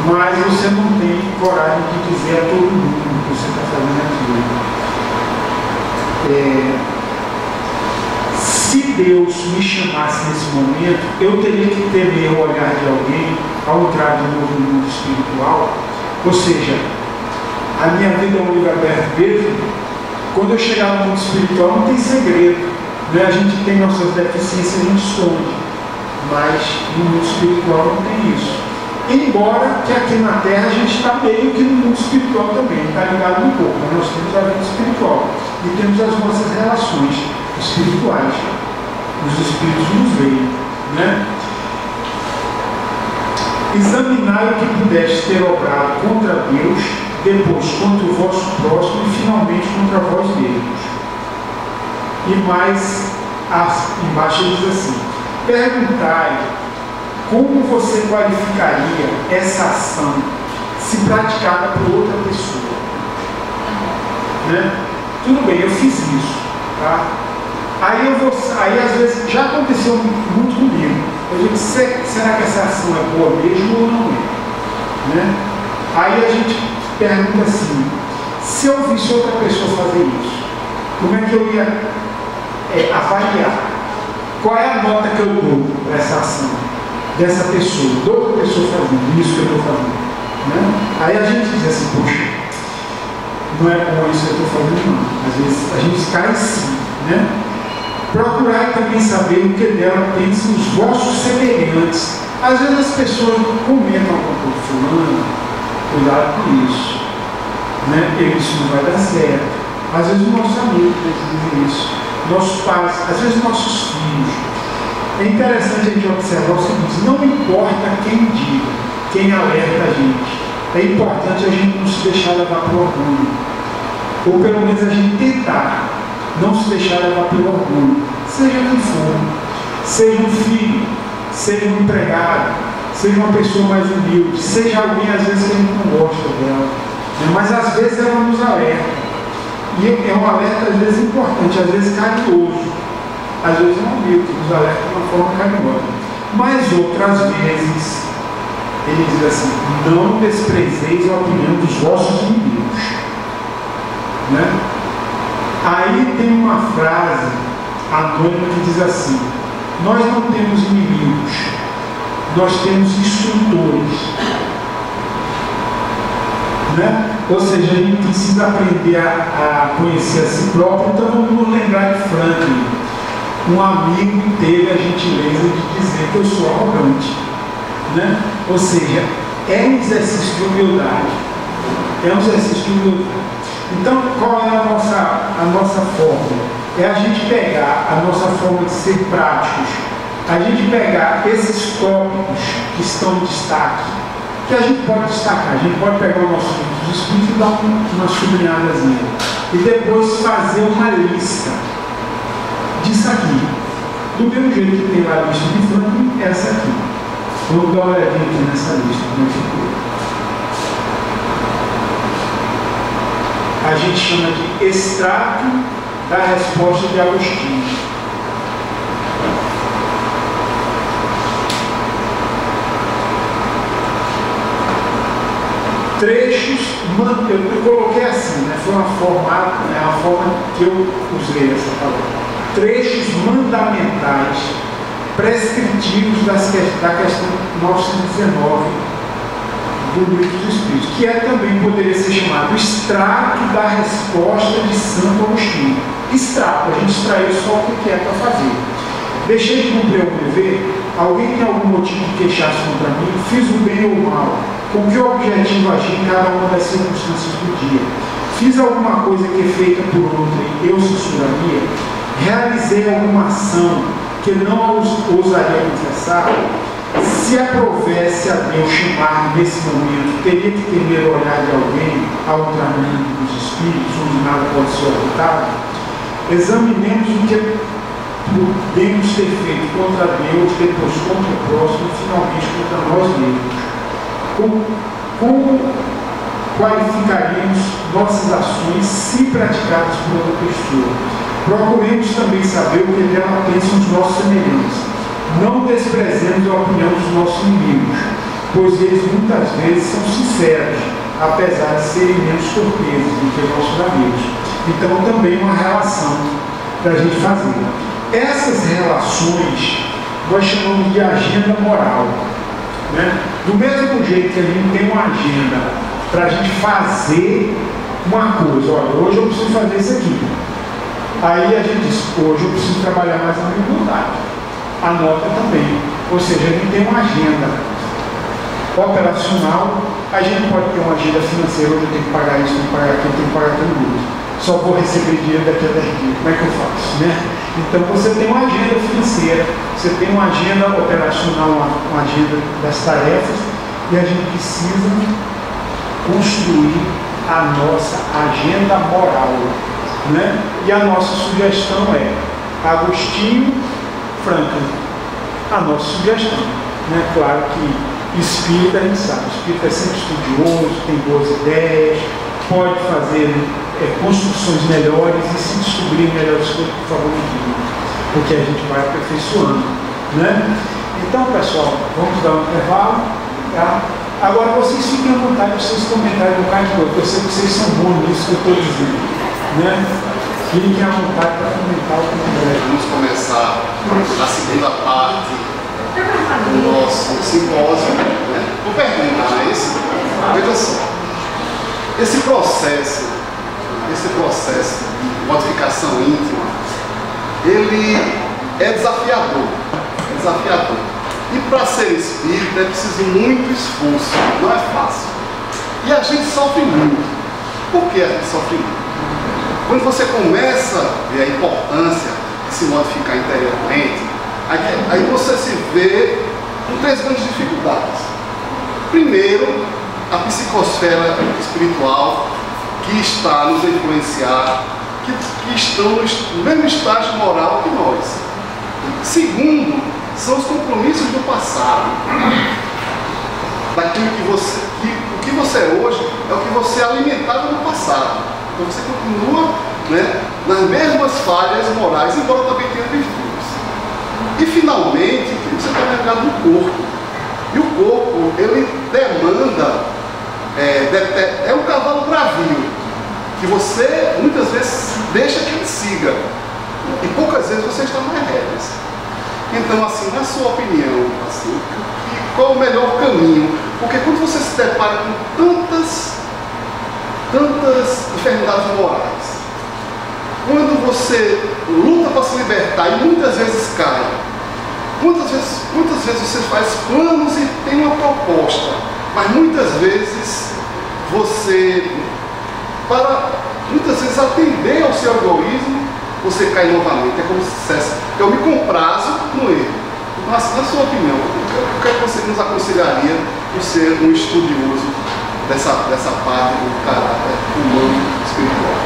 mas você não tem coragem de dizer a todo mundo que você está fazendo aquilo. Se Deus me chamasse nesse momento, eu teria que temer o olhar de alguém ao entrar de novo no mundo espiritual. Ou seja, a minha vida é um livro aberto mesmo. Quando eu chegar no mundo espiritual, não tem segredo. Né? A gente tem nossas deficiências, a gente esconde. Mas no mundo espiritual não tem isso. Embora que aqui na Terra a gente está meio que no mundo espiritual também, está ligado um pouco, mas nós temos a vida espiritual e temos as nossas relações espirituais. Os espíritos nos veem, né? Examinai o que pudeste ter obrado contra Deus, depois contra o vosso próximo e finalmente contra vós mesmos. E mais embaixo ele diz assim: perguntai como você qualificaria essa ação se praticada por outra pessoa. Né? Tudo bem, eu fiz isso, tá? Aí às vezes já aconteceu muito comigo. Eu digo, será que essa ação é boa mesmo ou não é? Né? Aí a gente pergunta assim: se eu visse outra pessoa fazer isso, como é que eu ia avaliar? Qual é a nota que eu dou para essa ação dessa pessoa, de outra pessoa fazendo isso que eu estou fazendo? Né? Aí a gente diz assim: poxa, não é bom isso que eu estou fazendo, não. Às vezes a gente cai sim, né? Procurai também saber o que dela pensam os vossos semelhantes. Às vezes as pessoas comentam com o fulano, cuidado com isso, né? Isso não vai dar certo. Às vezes os nossos amigos dizem isso, nossos pais, às vezes nossos filhos. É interessante a gente observar o seguinte: não importa quem diga, quem alerta a gente, é importante a gente não se deixar levar por orgulho, ou pelo menos a gente tentar não se deixar levar pelo orgulho, seja quem for, seja um filho, seja um empregado, seja uma pessoa mais humilde, seja alguém às vezes que a gente não gosta dela, né? Mas às vezes ela nos alerta, e é um alerta às vezes importante, às vezes carinhoso, às vezes é um amigo que nos alerta de uma forma carinhosa, mas outras vezes ele diz assim: não desprezeis a opinião dos vossos inimigos, né? Aí tem uma frase anônima que diz assim: nós não temos inimigos, nós temos instrutores. Né? Ou seja, a gente precisa aprender a conhecer a si próprio. Então vamos nos lembrar de Franklin. um amigo teve a gentileza de dizer que eu sou arrogante, né? Ou seja, é um exercício de humildade. É um exercício de humildade. Então, qual é a nossa forma? É a gente pegar a nossa forma de ser práticos, a gente pegar esses tópicos que estão em destaque, que a gente pode destacar, a gente pode pegar o nosso livro dos Espíritos e dar uma sublinhada nele, e depois fazer uma lista disso aqui, do mesmo jeito que tem lá a lista de Franklin, essa aqui. Vamos dar uma olhadinha aqui nessa lista, como é que ficou. A gente chama de extrato da resposta de Agostinho. Trechos, eu coloquei assim, né? Foi uma forma que eu usei essa palavra. Trechos mandamentais prescritivos da questão 919 do Livro dos Espíritos, que também poderia ser chamado extrato da resposta de Santo Agostinho. Extrato, a gente extraiu só o que é para fazer. Deixei de cumprir o dever, alguém tem algum motivo de queixar-se contra mim, fiz o bem ou o mal, com que objetivo agir em cada uma das circunstâncias do dia. Fiz alguma coisa que é feita por outra e eu censuraria, realizei alguma ação que não ousaria confessar. Se aprovesse a Deus chamar nesse momento, teria que temer o olhar de alguém ao tratamento dos espíritos, onde nada pode ser ocultado. Examinemos o que podemos ter feito contra Deus, depois contra o próximo e finalmente contra nós mesmos. Como qualificaríamos nossas ações se praticadas por outra pessoa? Procuremos também saber o que dela pensam os nossos semelhantes. Não desprezemos a opinião dos nossos inimigos, pois eles muitas vezes são sinceros, apesar de serem menos torpezes do que nossos amigos. Então, também uma relação para a gente fazer. Essas relações nós chamamos de agenda moral, né? Do mesmo jeito que a gente tem uma agenda para a gente fazer uma coisa, olha, hoje eu preciso fazer isso aqui. Aí a gente diz, hoje eu preciso trabalhar mais a minha vontade. Anota também, ou seja, a gente tem uma agenda operacional, a gente pode ter uma agenda financeira, hoje eu tenho que pagar isso, tenho que pagar aquilo, tenho que pagar aquilo outro. Só vou receber dinheiro daqui a 10 dias, como é que eu faço, né? Então você tem uma agenda financeira, você tem uma agenda operacional, uma agenda das tarefas, e a gente precisa construir a nossa agenda moral, né? E a nossa sugestão é Agostinho, Franklin, a nossa sugestão, né? Claro que espírita, a gente sabe, o espírita é sempre estudioso, tem boas ideias, pode fazer construções melhores e se descobrir melhores coisas, por favor, me digam, porque a gente vai aperfeiçoando, né? Então, pessoal, vamos dar um intervalo, tá? Agora vocês fiquem à vontade para vocês comentarem no caso do outro, eu sei que vocês são bons nisso que eu estou dizendo, né? Fiquem à vontade para comentar o que quiser. Vamos começar a segunda parte do nosso simpósio, né? Vou perguntar, né? Veja só, esse processo de modificação íntima, ele é desafiador. E para ser espírita é preciso muito esforço, não é fácil. E a gente sofre muito. Por que a gente sofre muito? Quando você começa a ver a importância de se modificar interiormente, aí você se vê com 3 grandes dificuldades. Primeiro, a psicosfera espiritual que está nos a influenciar, que estão no mesmo estágio moral que nós. Segundo, são os compromissos do passado. Daquilo o que você é hoje é o que você alimentava no passado. Então você continua, né, nas mesmas falhas morais, embora também tenha virtudes. E finalmente, você está ligado no corpo. E o corpo, ele demanda, é um cavalo bravio, que você muitas vezes deixa que ele siga. E poucas vezes você está mais rédeas. Então, assim, na sua opinião, assim, qual o melhor caminho? Porque quando você se depara com tantas enfermidades morais, quando você luta para se libertar e muitas vezes cai, muitas vezes você faz planos e tem uma proposta, mas muitas vezes você, para muitas vezes atender ao seu egoísmo, você cai novamente. É como se dissesse, eu me comprazo no erro. Mas, na sua opinião, o que você nos aconselharia por ser um estudioso dessa parte do caráter humano espiritual?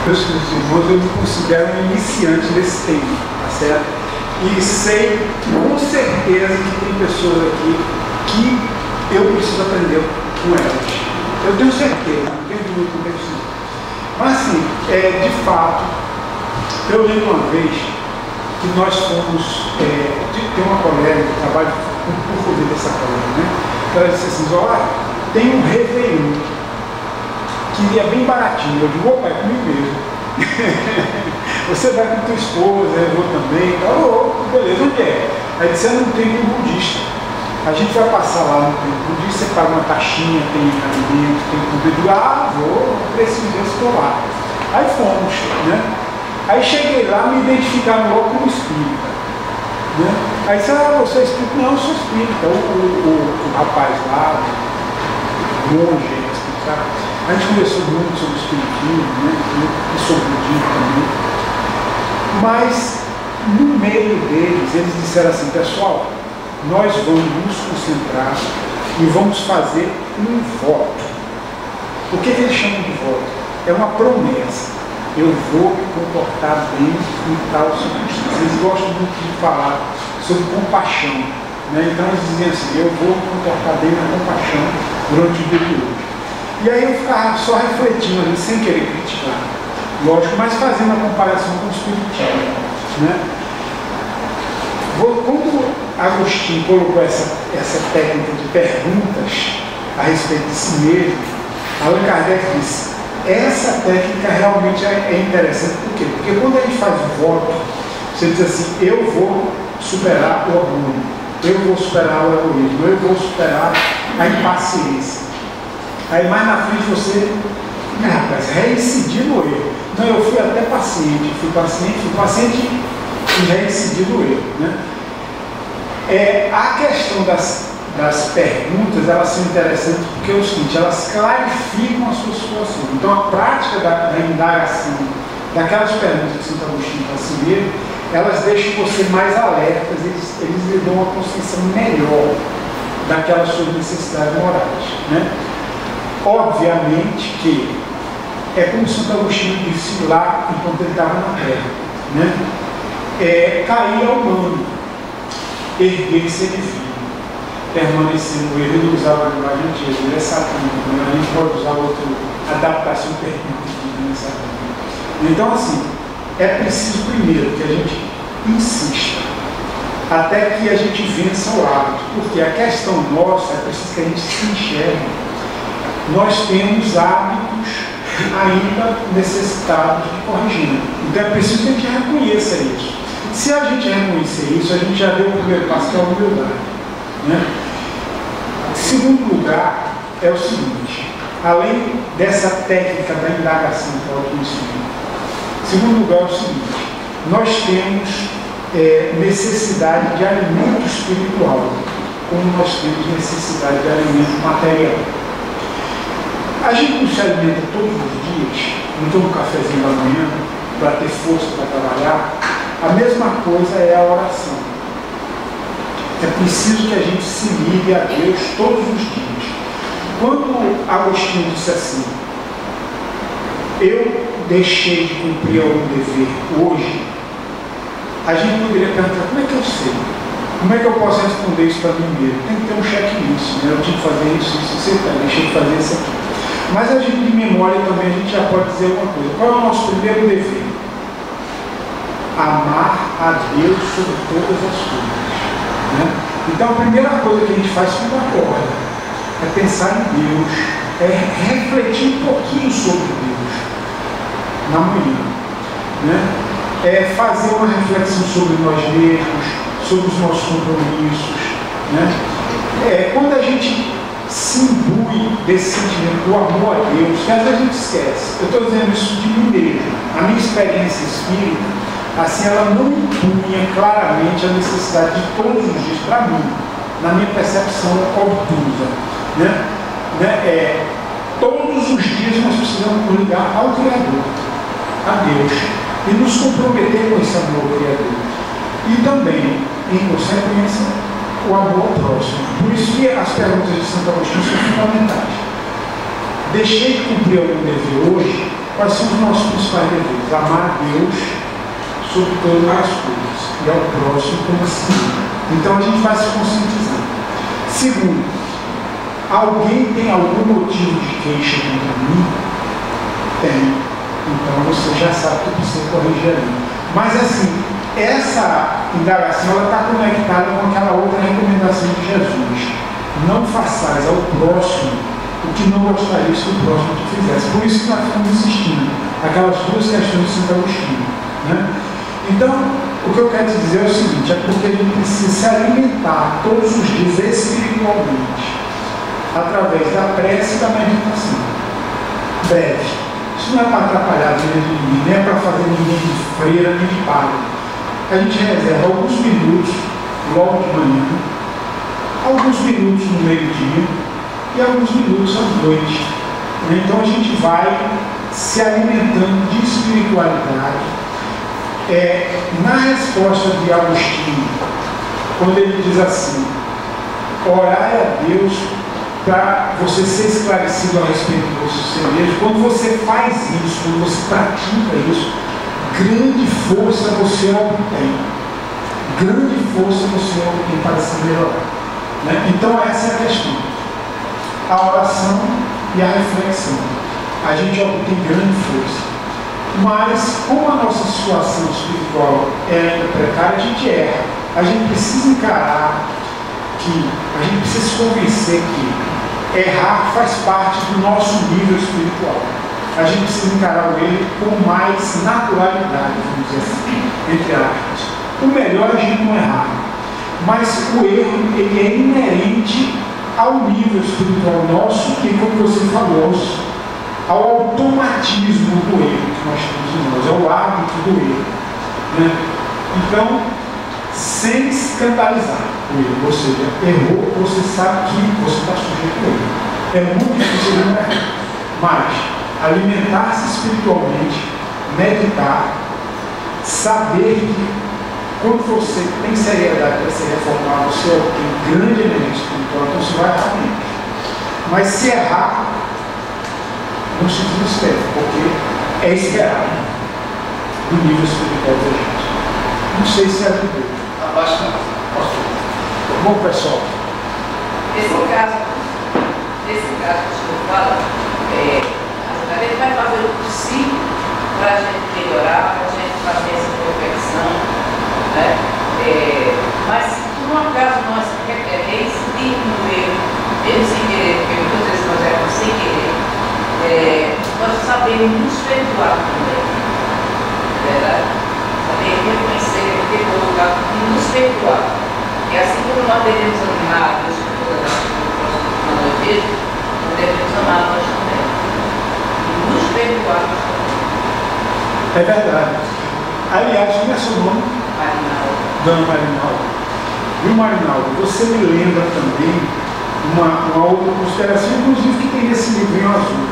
Meus queridos irmãos, eu me considero um iniciante desse tema, tá certo? E sei com certeza que tem pessoas aqui que eu preciso aprender com elas. Eu tenho certeza, não tenho dúvida, não tenho certeza. Mas assim, de fato, eu lembro uma vez que nós fomos, tem uma colega que trabalha por poder dessa colega, né? Ela disse assim, olha, tem um Réveillon que é bem baratinho. Eu digo, opa, é comigo mesmo. Você vai com tua esposa, eu vou também. Oh, beleza, onde é? Aí disse, não tem um budista. A gente vai passar lá no templo budista, você paga uma taxinha, tem alimento, tem tudo. Eu digo, vou, preciso disso, estou lá. Aí fomos, né? Aí cheguei lá, me identificaram logo como espírita. Né? Aí disse, você é espírita? Não, eu sou espírita. O rapaz lá, o monge, sabe? A gente conversou muito sobre o espiritismo, né? E sobre o budismo também. Mas, no meio deles, eles disseram assim, pessoal, nós vamos nos concentrar e vamos fazer um voto. O que eles chamam de voto? É uma promessa. Eu vou me comportar bem em tal circunstância. Eles gostam muito de falar sobre compaixão. Né? Então eles diziam assim, eu vou me comportar bem na compaixão durante o dia de hoje. E aí eu ficava só refletindo ali, sem querer criticar. Lógico, mas fazendo a comparação com o espiritismo. Né? Quando Agostinho colocou essa técnica de perguntas a respeito de si mesmo, Allan Kardec disse, essa técnica realmente é interessante. Por quê? Porque quando a gente faz o voto, você diz assim, eu vou superar o orgulho, eu vou superar o egoísmo, eu vou superar a impaciência. Aí mais na frente você, rapaz, reincidir no erro. Não, eu fui até paciente e reincidi no erro. Né? A questão das perguntas, elas são interessantes porque é o seguinte, elas clarificam a sua situação. Então a prática da indagação, daquelas perguntas que Santo Agostinho para si mesmo, elas deixam você mais alertas, eles lhe dão uma consciência melhor daquelas suas necessidades morais. Né? Obviamente que é como Santo Agostinho disse lá enquanto ele estava na terra. Né? Cair ao humano, erguer-se divino. Permanecendo ele não usava a linguagem antiga, ele é satânico, né? A gente pode usar outra adaptação terminologia. Então, assim, é preciso primeiro que a gente insista, até que a gente vença o hábito, porque a questão nossa é preciso que a gente se enxergue. Nós temos hábitos ainda necessitados de corrigir. Então é preciso que a gente reconheça isso. Se a gente reconhecer isso, a gente já deu o primeiro passo, que é a humildade. Né? Segundo lugar, é o seguinte, além dessa técnica da indagação que é o autoconhecimento, segundo lugar é o seguinte, nós temos necessidade de alimento espiritual, como nós temos necessidade de alimento material. A gente não se alimenta todos os dias, não toma um cafezinho da manhã para ter força para trabalhar. A mesma coisa é a oração. É preciso que a gente se ligue a Deus todos os dias. Quando Agostinho disse assim, eu deixei de cumprir algum dever hoje, a gente poderia perguntar, como é que eu sei? Como é que eu posso responder isso para mim mesmo? Tem que ter um checklist, né? Eu tinha que fazer isso, deixei de fazer isso aqui. Mas a gente, de memória também, a gente já pode dizer uma coisa. Qual é o nosso primeiro dever? Amar a Deus sobre todas as coisas. Né? Então a primeira coisa que a gente faz quando acorda é pensar em Deus, é refletir um pouquinho sobre Deus na manhã. Né? É fazer uma reflexão sobre nós mesmos, sobre os nossos compromissos. Né? Quando a gente se imbui desse sentimento do amor a Deus, que às vezes a gente esquece. Eu estou dizendo isso de mim mesmo. A minha experiência espírita, assim, ela não impunha claramente a necessidade de todos os dias, para mim, na minha percepção obtusa, todos os dias nós precisamos nos ligar ao Criador, a Deus, e nos comprometer com esse amor ao Criador. E também, em consequência, o amor ao próximo. Por isso que as perguntas de Santo Agostinho são fundamentais. Deixei de cumprir algum dever hoje? Quais são os nossos principais deveres? Amar a Deus sobre todas as coisas e ao próximo como assim. Então a gente vai se conscientizando. Segundo, alguém tem algum motivo de queixa contra mim? Tem. Então você já sabe que precisa corrigir ali. Mas assim, essa indagação está conectada com aquela outra recomendação de Jesus. Não façais ao próximo o que não gostaria que o próximo te fizesse. Por isso que nós estamos insistindo. Aquelas duas questões de Santo Agostinho. Então, o que eu quero te dizer é o seguinte, é porque a gente precisa se alimentar todos os dias espiritualmente, através da prece e da meditação. Breve. Isso não é para atrapalhar a vida de ninguém, nem é para fazer ninguém de freira nem de padre. A gente reserva alguns minutos logo de manhã, alguns minutos no meio-dia e alguns minutos à noite. Então a gente vai se alimentando de espiritualidade. Na resposta de Agostinho, quando ele diz assim, orai a Deus para você ser esclarecido a respeito do seu ser mesmo, quando você faz isso, quando você pratica isso, grande força você obtém. Grande força você obtém para se melhorar. Então essa é a questão. A oração e a reflexão. A gente obtém grande força. Mas, como a nossa situação espiritual é ainda precária, a gente erra. A gente precisa encarar que, a gente precisa se convencer que errar faz parte do nosso nível espiritual. A gente precisa encarar o erro com mais naturalidade, vamos dizer assim, entre aspas. O melhor é a gente não errar. Mas o erro, ele é inerente ao nível espiritual nosso, que, como você falou, ao automatismo do erro que nós temos em nós, ao hábito do erro. Então, sem escandalizar o erro, ou seja, errou, você sabe que você está sujeito ao erro. É muito difícil não errar, mas alimentar-se espiritualmente, meditar, saber que quando você tem seriedade para se reformar, você tem grande elemento espiritual, então você vai errar menos. Mas se errar, não se desespera, porque é esperado do nível espiritual da gente. Não sei se é do Deus. Abaixo não. Bom, pessoal. Esse caso que o senhor fala, a gente vai fazer o possível para a gente melhorar, para a gente fazer essa perfeição, mas se por um acaso nós reincidirmos no erro, mesmo sem querer, porque muitas vezes nós erramos sem querer, nós sabemos nos perdoar também, verdade? Saber reconhecer, ter colocado e nos perdoar. E assim como nós devemos amar a Deus com todas as coisas que nós mesmos, nós devemos amar a nós também. E nos perdoar também. É verdade. Aliás, como é seu nome? Marinaldo. Dona Marinaldo. Viu, Marinaldo? Você me lembra também uma outra consideração, inclusive que tem nesse livrinho azul.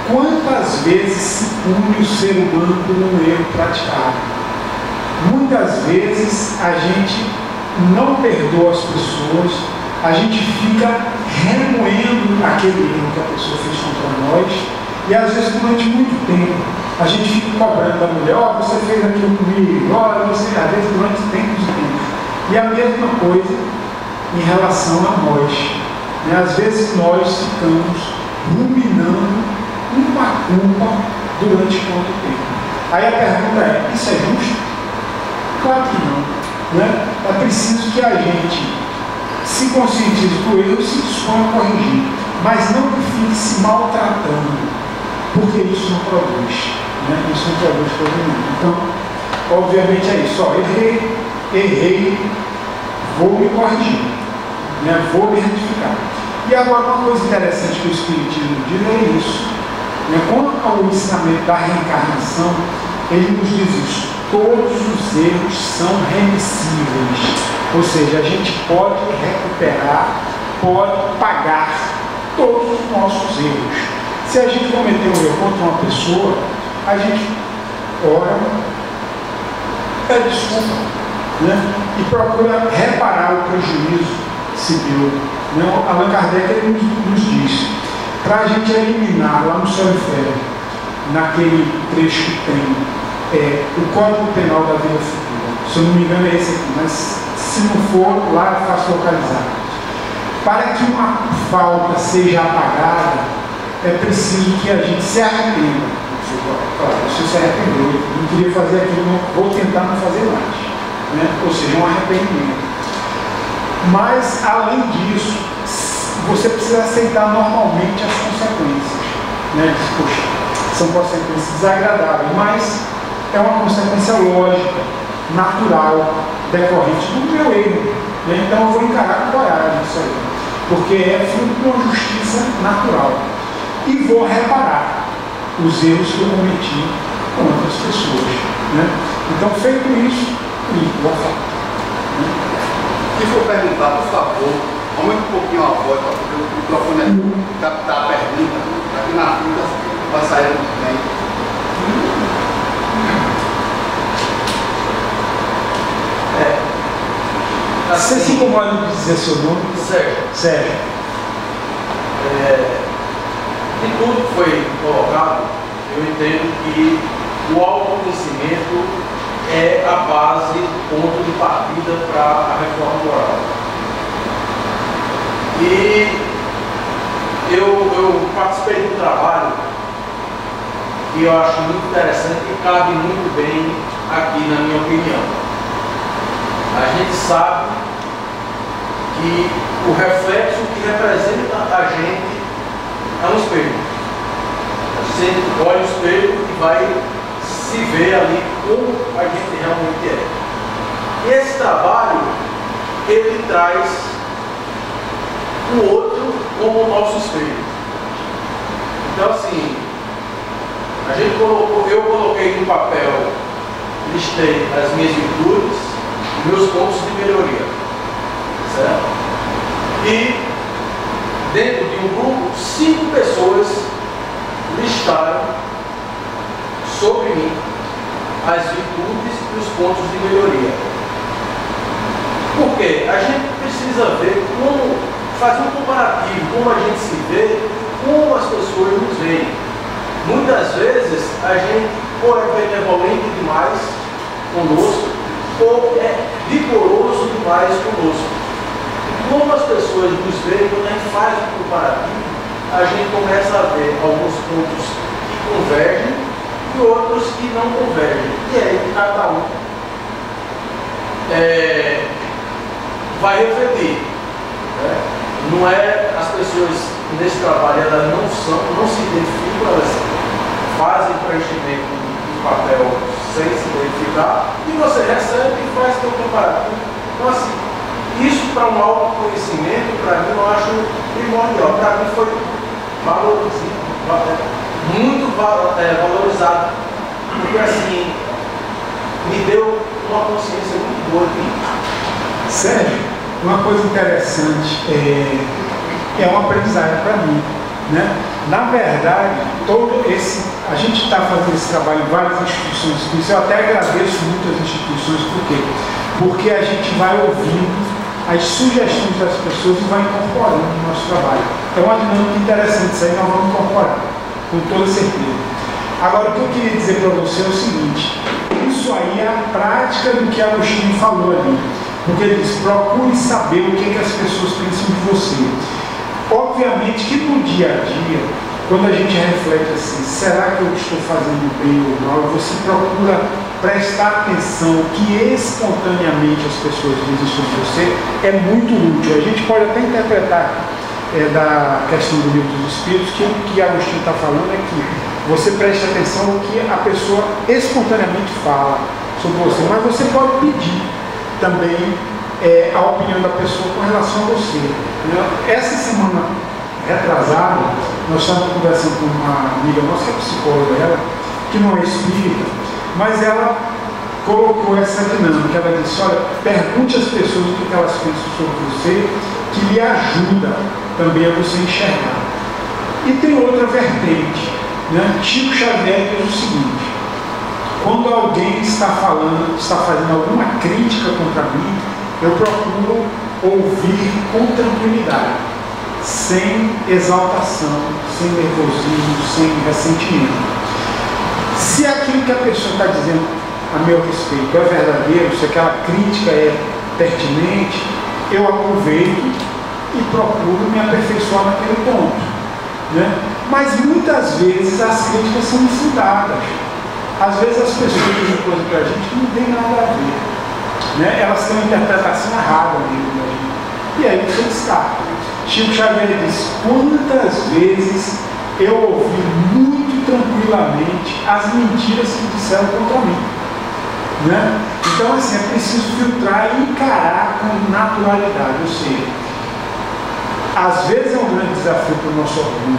Quantas vezes se pune o ser humano por um erro praticado? Muitas vezes a gente não perdoa as pessoas, a gente fica remoendo aquele erro que a pessoa fez contra nós, e às vezes durante muito tempo a gente fica cobrando da mulher, você fez aquilo comigo, você, às vezes durante tempos e tempos. E a mesma coisa em relação a nós. Às vezes nós ficamos ruminando uma culpa durante quanto tempo. Aí a pergunta é, isso é justo? Claro que não. É preciso que a gente se conscientize do erro e se disponha a corrigir, mas não que fique se maltratando, porque isso não produz. Isso não produz todo mundo. Então, obviamente é isso. Errei, vou me corrigir, vou me retificar. E agora uma coisa interessante que o Espiritismo diz é isso. Quanto ao ensinamento da reencarnação, ele nos diz isso: todos os erros são remissíveis. Ou seja, a gente pode recuperar, pode pagar todos os nossos erros. Se a gente cometer um erro contra uma pessoa, a gente ora, pede desculpa, e procura reparar o prejuízo se deu. Allan Kardec ele nos diz, para a gente eliminar lá no Céu e Inferno, naquele trecho que tem o Código Penal da Vida Futura, se eu não me engano é esse aqui, mas se não for, lá é fácil localizar. Para que uma falta seja apagada, é preciso que a gente se arrependa. Você se arrependeu, não queria fazer aquilo, vou tentar não fazer mais. Ou seja, um arrependimento. Mas, além disso, você precisa aceitar normalmente as consequências. Poxa, são consequências desagradáveis, mas é uma consequência lógica, natural, decorrente do meu erro. Então eu vou encarar com coragem isso aí, porque é fruto de uma justiça natural. E vou reparar os erros que eu cometi com outras pessoas. Então, feito isso, limpo a falta. Se for perguntar, por favor, aumente um pouquinho a voz para poder o microfone captar a pergunta. Aqui na fila vai sair muito bem. Você se incomoda de dizer seu nome? Sérgio. De tudo que foi colocado, eu entendo que o autoconhecimento é a base, o ponto de partida para a reforma moral. E eu participei de um trabalho que eu acho muito interessante e cabe muito bem aqui, na minha opinião. A gente sabe que o reflexo que representa a gente é um espelho. Você olha o espelho e vai se ver ali como a gente realmente é. E esse trabalho, ele traz o outro como o nosso espelho. Então assim, eu coloquei no papel, listei as minhas virtudes, meus pontos de melhoria, certo? E dentro de um grupo, 5 pessoas listaram sobre mim as virtudes e os pontos de melhoria. Porque a gente precisa ver como fazer um comparativo, como a gente se vê, como as pessoas nos veem. Muitas vezes a gente ou é benevolente demais conosco, ou é vigoroso demais conosco. E como as pessoas nos veem, quando a gente faz um comparativo, a gente começa a ver alguns pontos que convergem e outros que não convergem. E aí cada um vai refletir. Não é, as pessoas nesse trabalho elas não se identificam, elas fazem preenchimento do papel sem se identificar e você recebe e faz seu comparativo. Então assim, isso para um autoconhecimento, para mim eu acho primordial. Para mim foi muito valorizado, porque assim me deu uma consciência muito boa de mim. Sérgio, uma coisa interessante é uma aprendizagem para mim, né? Na verdade, a gente está fazendo esse trabalho em várias instituições, por isso eu até agradeço muito as instituições, por quê? Porque a gente vai ouvindo as sugestões das pessoas e vai incorporando no nosso trabalho. É uma dinâmica interessante, isso aí nós vamos incorporar, com toda certeza. Agora, o que eu queria dizer para você é o seguinte: isso aí é a prática do que Agostinho falou ali. Porque ele diz, procure saber o que as pessoas pensam de você. Obviamente que no dia a dia, quando a gente reflete assim, será que eu estou fazendo bem ou mal, você procura prestar atenção o que espontaneamente as pessoas dizem sobre você, é muito útil. A gente pode até interpretar da questão do livro dos Espíritos, que o que Agostinho está falando é que você preste atenção ao que a pessoa espontaneamente fala sobre você, mas você pode pedir também a opinião da pessoa com relação a você. Essa semana retrasada, nós estávamos conversando com uma amiga nossa, que é psicóloga, ela, que não é espírita, mas ela colocou essa dinâmica. Ela disse: olha, pergunte às pessoas o que elas pensam sobre você, que lhe ajuda também a você enxergar. E tem outra vertente, né? Chico Xavier diz o seguinte: quando alguém está fazendo alguma crítica contra mim, eu procuro ouvir com tranquilidade, sem exaltação, sem nervosismo, sem ressentimento. Se aquilo que a pessoa está dizendo a meu respeito é verdadeiro, se aquela crítica é pertinente, eu aproveito e procuro me aperfeiçoar naquele ponto, né? Mas muitas vezes as críticas são infundadas. Às vezes as pessoas dizem coisa para a gente que não tem nada a ver, né? Elas têm uma interpretação errada mesmo da gente. E aí você descarta. Chico Xavier diz: quantas vezes eu ouvi muito tranquilamente as mentiras que disseram contra mim, né? Então, assim, é preciso filtrar e encarar com naturalidade. Ou seja, às vezes é um grande desafio para o nosso orgulho,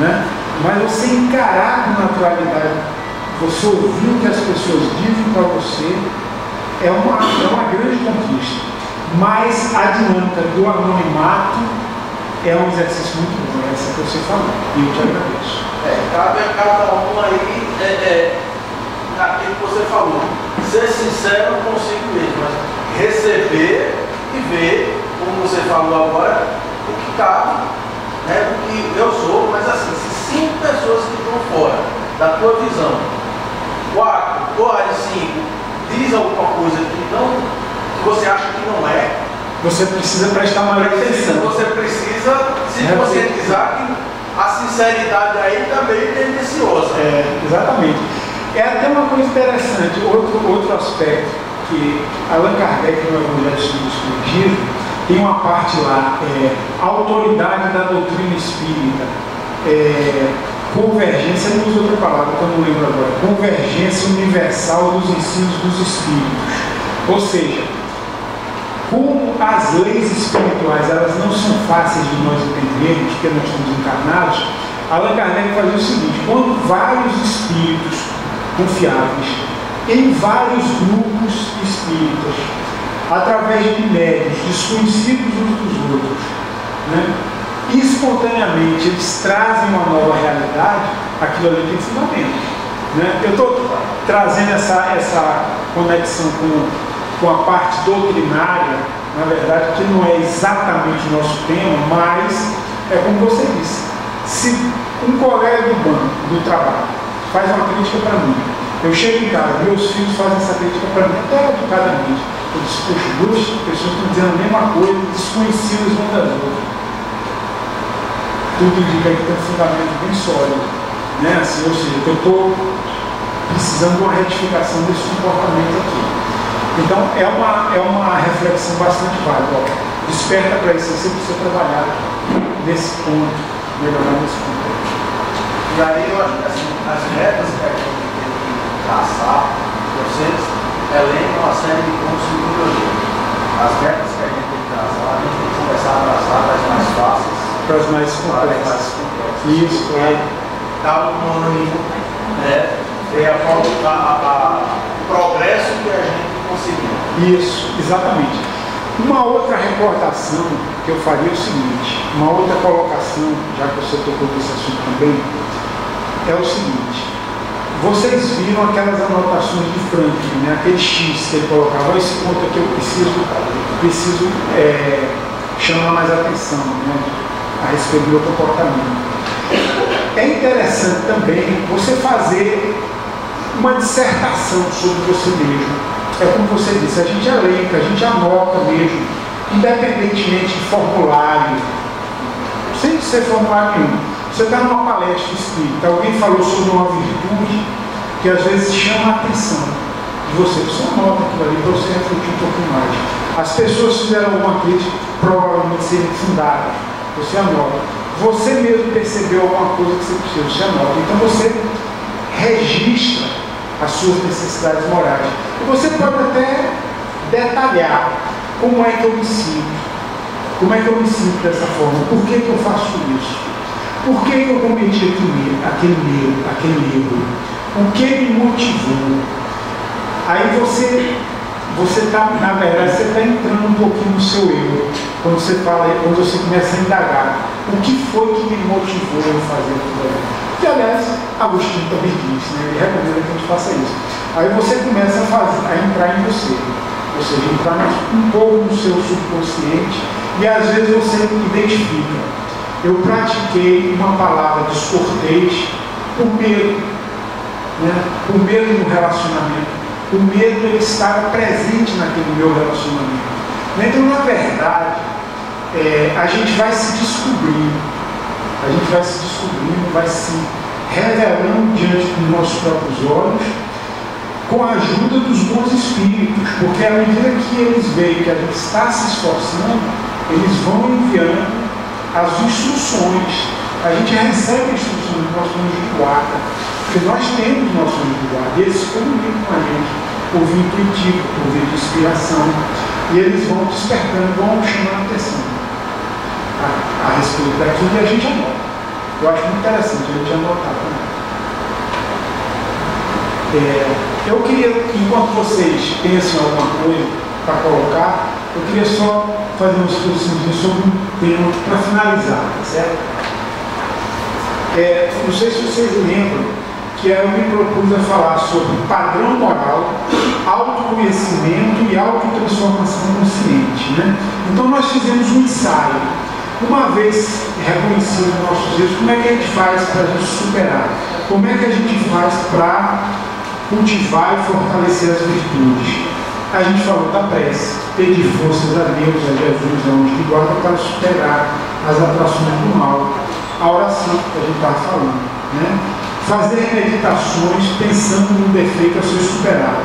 né? Mas você encarar com naturalidade, você ouvir o que as pessoas dizem para você, é uma grande conquista. Mas a dinâmica do anonimato é um exercício muito bom, essa que você falou, e eu te agradeço. Cabe a cada um aí, naquilo que você falou, ser sincero consigo mesmo, mas receber e ver, como você falou agora, o que cabe, né, o que eu sou, mas assim, se 5 pessoas que estão fora da tua visão, 4 ou as 5 diz alguma coisa que você acha que não é, você precisa prestar maior atenção. Você precisa se conscientizar que a sinceridade aí também é tendenciosa. Exatamente. É até uma coisa interessante, outro aspecto, que Allan Kardec no Evangelho segundo o Espiritismo tem uma parte lá, a autoridade da doutrina espírita, convergência, não uso outra palavra que eu não lembro agora, convergência universal dos ensinos dos espíritos. Ou seja, como as leis espirituais elas não são fáceis de nós entendermos, porque nós estamos encarnados, Allan Kardec fazia o seguinte: quando vários espíritos confiáveis, em vários grupos espíritas, através de médios desconhecidos uns dos outros, né, espontaneamente eles trazem uma nova realidade, aquilo ali tem fundamento, né? Eu estou trazendo essa conexão com a parte doutrinária, na verdade, que não é exatamente o nosso tema, mas é como você disse: se um colega do trabalho faz uma crítica para mim, eu chego em casa, meus filhos fazem essa crítica para mim, até educadamente, eu disse: poxa, 2 pessoas estão dizendo a mesma coisa, desconhecidas umas das outras. Tudo indica que tem um fundamento bem sólido, né? Assim, ou seja, eu estou precisando de uma retificação desse comportamento aqui. Então, é uma reflexão bastante válida. Desperta para isso, você precisa trabalhar nesse ponto, melhorar nesse ponto. E aí, eu acho que assim, as metas que a gente tem que traçar, vocês elencam uma série de pontos de melhoria. As metas que a gente tem que traçar, a gente tem que começar a traçar das mais fáceis para as mais complexas. Isso, claro. Dá um anônimo, né? Ver o progresso que a gente conseguiu. Isso, exatamente. Uma outra recordação que eu faria é o seguinte, uma outra colocação, já que você tocou nesse assunto também, é o seguinte: vocês viram aquelas anotações de Franklin, né? Aquele X que ele colocava, esse ponto aqui eu preciso chamar mais atenção, né, a respeito do meu comportamento. É interessante também você fazer uma dissertação sobre você mesmo. É como você disse, a gente elenca, a gente anota mesmo, independentemente de formulário, sem ser formulário nenhum. Você está numa palestra espírita, alguém falou sobre uma virtude que às vezes chama a atenção de você. Você anota aquilo ali para você refletir um pouquinho mais. As pessoas fizeram alguma crítica, provavelmente seria fundada. Você anota. Você mesmo percebeu alguma coisa que você precisa, você anota. Então você registra as suas necessidades morais. E você pode até detalhar, Como é que eu me sinto? Como é que eu me sinto dessa forma? Por que eu faço isso? Por que eu cometi aquele erro? O que me motivou? Aí você está, na verdade, você está entrando um pouquinho no seu erro. Quando você começa a indagar. O que foi que me motivou a fazer aquilo ali? Que, aliás, Agostinho também disse, né? Ele recomenda que a gente faça isso. Aí você começa a entrar em você. Ou seja, entrar um pouco no seu subconsciente e às vezes você identifica. Eu pratiquei uma palavra descortês por medo, né? Por medo no relacionamento, por medo de ele estar presente naquele meu relacionamento. Então, na verdade, a gente vai se descobrindo, vai se revelando diante dos nossos próprios olhos, com a ajuda dos bons espíritos, porque à medida que eles veem que a gente está se esforçando, eles vão enviando as instruções. A gente recebe instruções do nosso anjo de guarda, porque nós temos nosso anjo de guarda, e eles se comunicam com a gente por via intuitivo, por via de inspiração, e eles vão despertando, vão chamando a atenção a respeito daquilo, e a gente anota. Eu acho muito interessante a gente anotar também. Eu queria, enquanto vocês pensam em alguma coisa para colocar, eu queria só fazer uma exposiçãozinha sobre um tema para finalizar, tá certo? Não sei se vocês lembram que eu me propus a falar sobre padrão moral, autoconhecimento e autotransformação consciente, né? Então nós fizemos um ensaio. Uma vez reconhecidos nossos erros, como é que a gente faz para a gente superar? Como é que a gente faz para cultivar e fortalecer as virtudes? A gente falou da prece, pedir forças a Deus, a Jesus, a onde que guarda para superar as atrações do mal. A oração que a gente está falando, né? Fazer meditações pensando no defeito a ser superado.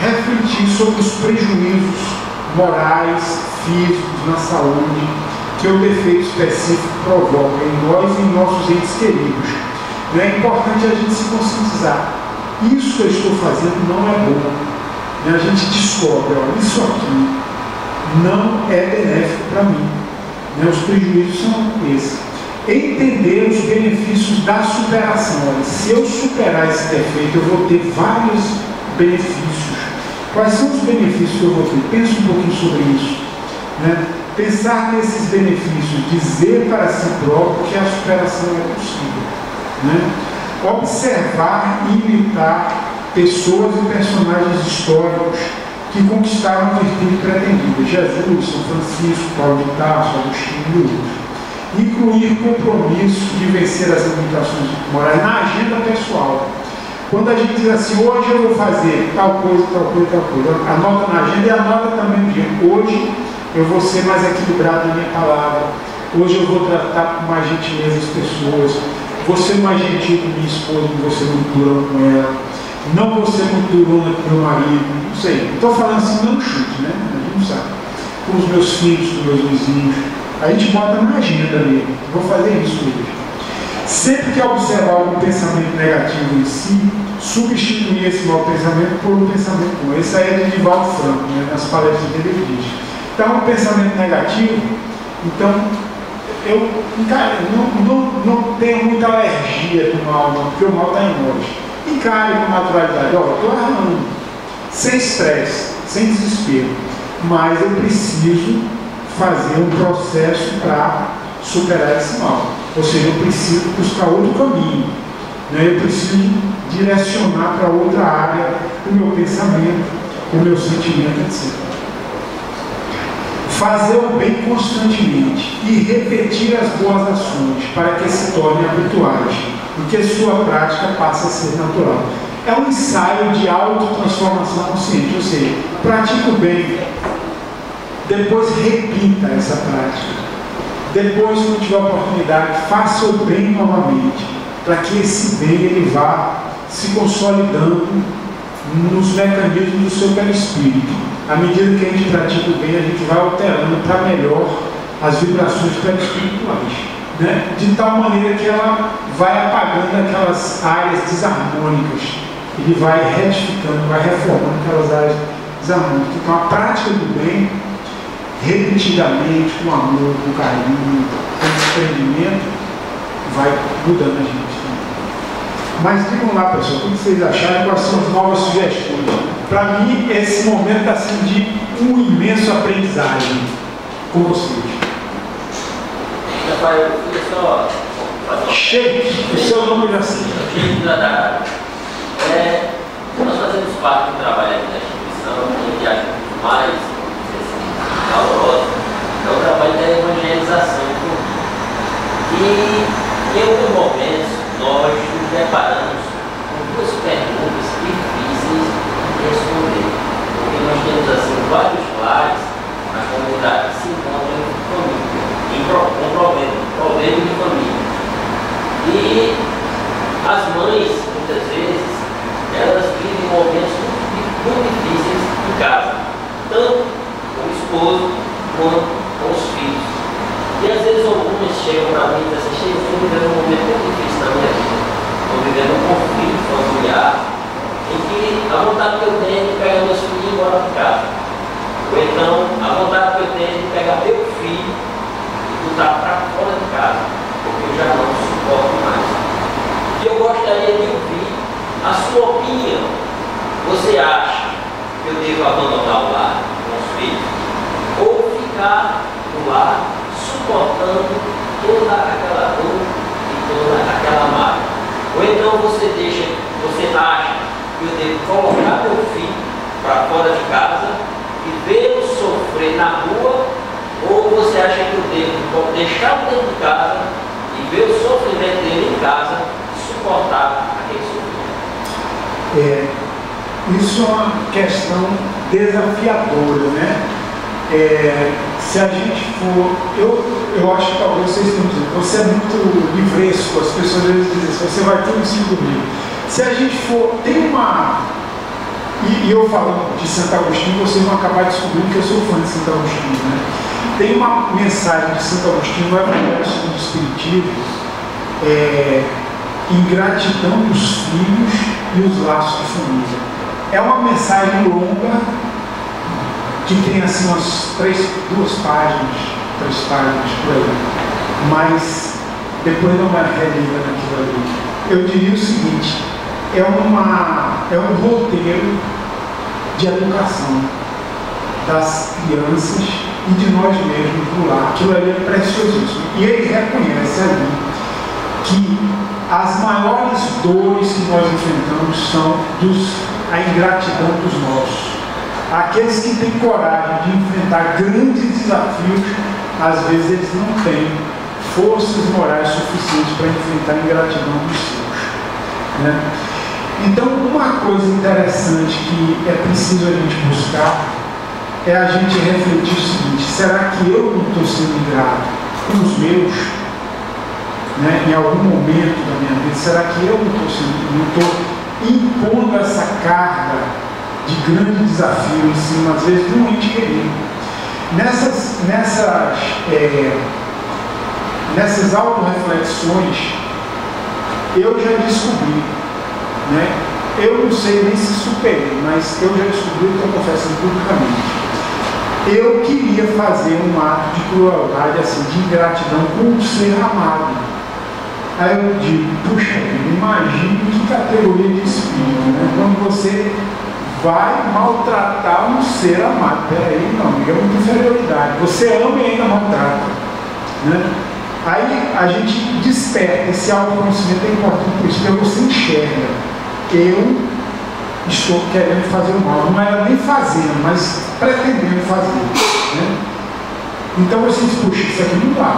Refletir sobre os prejuízos morais, físicos, na saúde, que o defeito específico provoca em nós e em nossos entes queridos. É importante a gente se conscientizar. Isso que eu estou fazendo não é bom. A gente descobre, ó, isso aqui não é benéfico para mim. Os prejuízos são esses. Entender os benefícios da superação. Olha, se eu superar esse defeito, eu vou ter vários benefícios. Quais são os benefícios que eu vou ter? Pensa um pouquinho sobre isso, né? Pensar nesses benefícios, dizer para si próprio que a superação é possível, né? Observar e imitar pessoas e personagens históricos que conquistaram a virtude pretendida. Jesus, São Francisco, Paulo de Tarso, Agostinho e outros. Incluir compromisso de vencer as limitações morais na agenda pessoal. Quando a gente diz assim, hoje eu vou fazer tal coisa, anota na agenda e anota também no dia. Hoje eu vou ser mais equilibrado na minha palavra. Hoje eu vou tratar com mais gentileza as pessoas. Vou ser mais gentil com minha esposa, não vou ser muito durão com ela. Não vou ser muito durona com meu marido. Não sei. Estou falando assim, não chute, né? A gente não sabe. Com os meus filhos, com os meus vizinhos. A gente bota na agenda ali. Vou fazer isso hoje. Sempre que observar algum pensamento negativo em si, substituir esse mau pensamento por um pensamento bom. Esse aí é de Divaldo Franco, né? Nas palestras dele ele diz. Então, um pensamento negativo, então, eu não tenho muita alergia do mal, não, porque o mal está em nós. Encare com naturalidade. Estou errando, sem estresse, sem desespero, mas eu preciso fazer um processo para superar esse mal. Ou seja, eu preciso buscar outro caminho, né? Eu preciso direcionar para outra área o meu pensamento, o meu sentimento, etc. Fazer o bem constantemente e repetir as boas ações para que se tornem habituais e que sua prática passe a ser natural. É um ensaio de autotransformação consciente, ou seja, pratique o bem, depois repita essa prática. Depois, quando tiver oportunidade, faça o bem novamente, para que esse bem ele vá se consolidando nos mecanismos do seu perispírito. À medida que a gente pratica o bem, a gente vai alterando para melhor as vibrações perispirituais, né? De tal maneira que ela vai apagando aquelas áreas desarmônicas, ele vai retificando, vai reformando aquelas áreas desarmônicas. Então, a prática do bem repetidamente, com amor, com carinho, com desprendimento, vai mudando a gente. Mas digam lá, pessoal, o que vocês acharam? Quais são as novas sugestões? Para mim, esse momento está sendo de um imenso aprendizagem com vocês. Rafael, eu queria só fazer Sheik, o seu nome já sei. Nós fazemos parte do trabalho aqui da instituição, que acho mais valorosa, é o trabalho da evangelização. E em alguns momentos nós nos deparamos com duas perguntas difíceis de responder. Porque nós temos assim vários lares na comunidade que se encontram em família, com problema de família. E as mães, muitas vezes, elas vivem momentos muito difíceis em casa, tanto com o esposo quanto com os filhos. E às vezes algumas chegam para mim e dizem assim: estou vivendo um momento muito difícil na minha vida, estou vivendo um conflito familiar, em que a vontade que eu tenho é de pegar meus filhos e ir embora de casa. Ou então a vontade que eu tenho é de pegar meu filho e botar para fora de casa, porque eu já não suporto mais. E eu gostaria de ouvir a sua opinião. Você acha que eu devo abandonar o lar com os filhos? Ou ficar no lar suportando toda aquela dor e toda aquela mágoa? Ou então você acha que eu devo colocar meu filho para fora de casa e vê-lo sofrer na rua? Ou você acha que eu devo deixá-lo dentro de casa e ver o sofrimento dele em casa e suportar aquele sofrimento? Isso é uma questão desafiadora, né? Se a gente for, eu acho que talvez vocês estão dizendo, você é muito livresco, as pessoas às vezes dizem, você vai tudo em 5 mil. Se a gente for, tem uma, e eu falando de Santo Agostinho, vocês vão acabar descobrindo que eu sou fã de Santo Agostinho, né? Tem uma mensagem de Santo Agostinho no Evangelho segundo o Espiritismo, ingratidão dos filhos e os laços de família. É uma mensagem longa, que tem assim umas 3 páginas por aí, mas depois não vai relida naquilo ali. Eu diria o seguinte: é um roteiro de educação das crianças e de nós mesmos do lar. Aquilo ali é preciosíssimo. E ele reconhece ali que as maiores dores que nós enfrentamos são a ingratidão dos nossos. Aqueles que têm coragem de enfrentar grandes desafios, às vezes eles não têm forças morais suficientes para enfrentar a ingratidão dos seus, né? Então, uma coisa interessante que é preciso a gente buscar é a gente refletir o seguinte: será que eu não estou sendo ingrato com os meus, né, em algum momento da minha vida? Será que eu não estou impondo essa carga de grande desafio em cima, às vezes, de um ente querido? Nessas auto-reflexões, eu já descobri, né? Eu não sei nem se superei, mas eu já descobri, estou confessando publicamente. Eu queria fazer um ato de crueldade, assim, de ingratidão com um ser amado. Aí eu digo, puxa, imagine que categoria de espírito, né? Quando você vai maltratar um ser amado. Peraí, não, é muita inferioridade. Você ama e ainda maltrata, né? Aí a gente desperta. Esse autoconhecimento é importante por isso, porque você enxerga: eu estou querendo fazer o mal. Não era nem fazendo, mas pretendendo fazer, né? Então você diz, puxa, isso aqui não dá.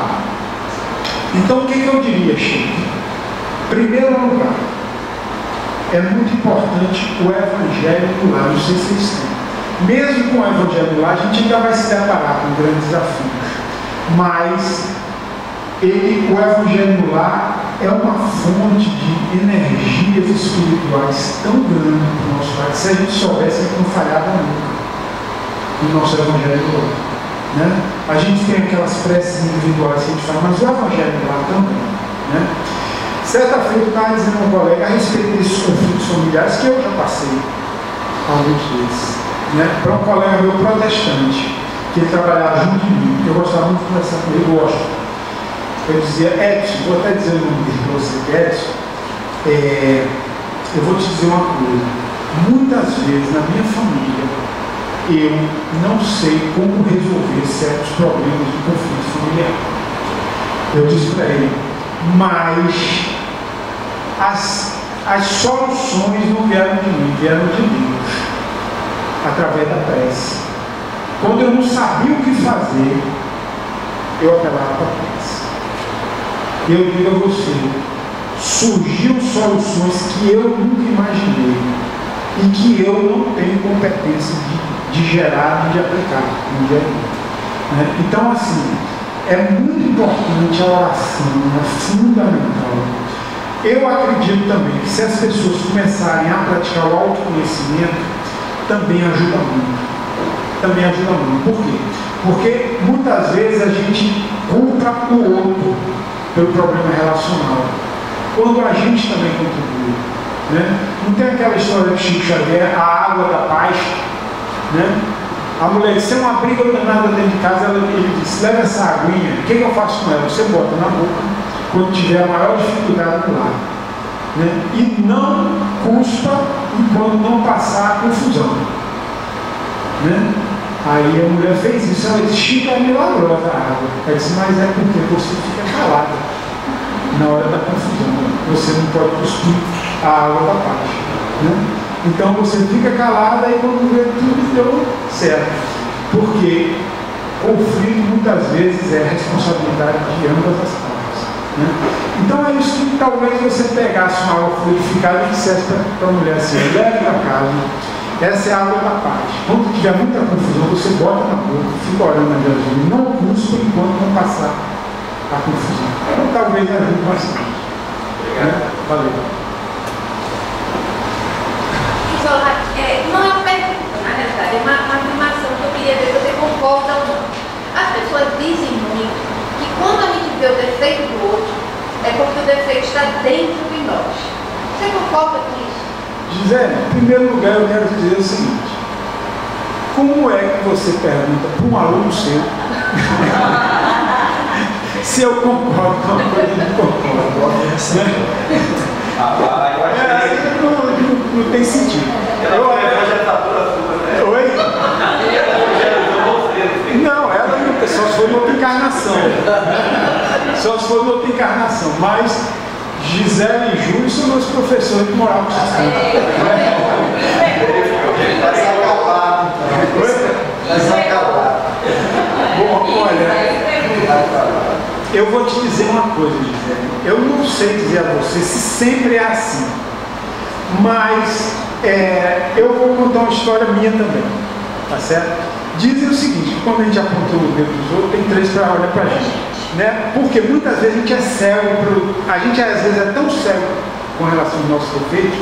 Então o que eu diria, Chico? Primeiro lugar, é muito importante o Evangelho no lar. Não sei se vocês têm. Mesmo com o Evangelho no lar, a gente ainda vai se deparar com grandes desafios. Mas o Evangelho no lar é uma fonte de energias espirituais tão grande para o nosso lar, que se a gente soubesse, a gente não falhava nunca no nosso Evangelho no lar, né? A gente tem aquelas preces individuais que a gente faz, mas o Evangelho no lar também, né? Certa feita eu estava dizendo a um colega a respeito desses conflitos familiares, que eu já passei alguns desses, né? Para um colega meu protestante. que ele trabalhava junto de mim, porque eu gostava muito de conversar com ele, gosto. Eu dizia, Edson, vou até dizer o nome dele para você, Edson, eu vou te dizer uma coisa, muitas vezes na minha família, eu não sei como resolver certos problemas de conflito familiar. Eu disse para ele, mas as soluções não vieram de mim, vieram de Deus, através da prece. Quando eu não sabia o que fazer, eu apelava para a prece. Eu digo a você, surgiram soluções que eu nunca imaginei e que eu não tenho competência de gerar e de aplicar no dia a dia. Né? Então, assim, é muito importante a oração, é fundamental. Eu acredito também que se as pessoas começarem a praticar o autoconhecimento, também ajuda muito. Também ajuda muito. Por quê? Porque muitas vezes a gente culpa o outro pelo problema relacional, quando a gente também contribui. Né? Não tem aquela história de Chico Xavier, a água da paz, né? A mulher disse, se é uma briga danada dentro de casa, ele disse, leva essa aguinha, o que eu faço com ela? Você bota na boca quando tiver a maior dificuldade no lar. Né? E não cuspa enquanto não passar a confusão. Né? Aí a mulher fez isso, ela disse, Chico, é milagrosa a água. Ela disse, mas é porque você fica calada na hora da confusão. Você não pode cuspir a água da paz. Né? Então você fica calada e quando vê tudo deu certo. Porque conflito muitas vezes é responsabilidade de ambas as partes. Né? Então é isso que talvez você pegasse uma água fluidificada e dissesse para a mulher assim, leve para casa, essa é a água da paz. Quando tiver muita confusão, você bota na boca, fica orando a Jesus, não cuspa enquanto não passar a confusão. Então talvez ajude bastante. Obrigado. Valeu. Não é uma pergunta, na realidade, é uma afirmação que eu queria ver se você concorda ou não. As pessoas dizem muito que quando a gente vê o defeito do outro, é porque o defeito está dentro de nós. Você concorda com isso? Gisele, em primeiro lugar eu quero dizer o seguinte, como é que você pergunta para um aluno seu se eu concordo com uma coisa que não concordo? Não tem sentido. Oi? Não, ela não, só se for em outra encarnação. Só se for em outra encarnação. Mas Gisele e Júlio são meus professores de moral cristã. Vai se acabar. Vai se acabar. Bom, olha, eu vou te dizer uma coisa, Gisele. Eu não sei dizer a você se sempre é assim. Mas eu vou contar uma história minha também, tá certo? Dizem o seguinte, quando a gente aponta o dedo dos outros, tem três para olhar para a gente, né? Porque muitas vezes a gente é cego, a gente às vezes é tão cego com relação aos nossos defeitos,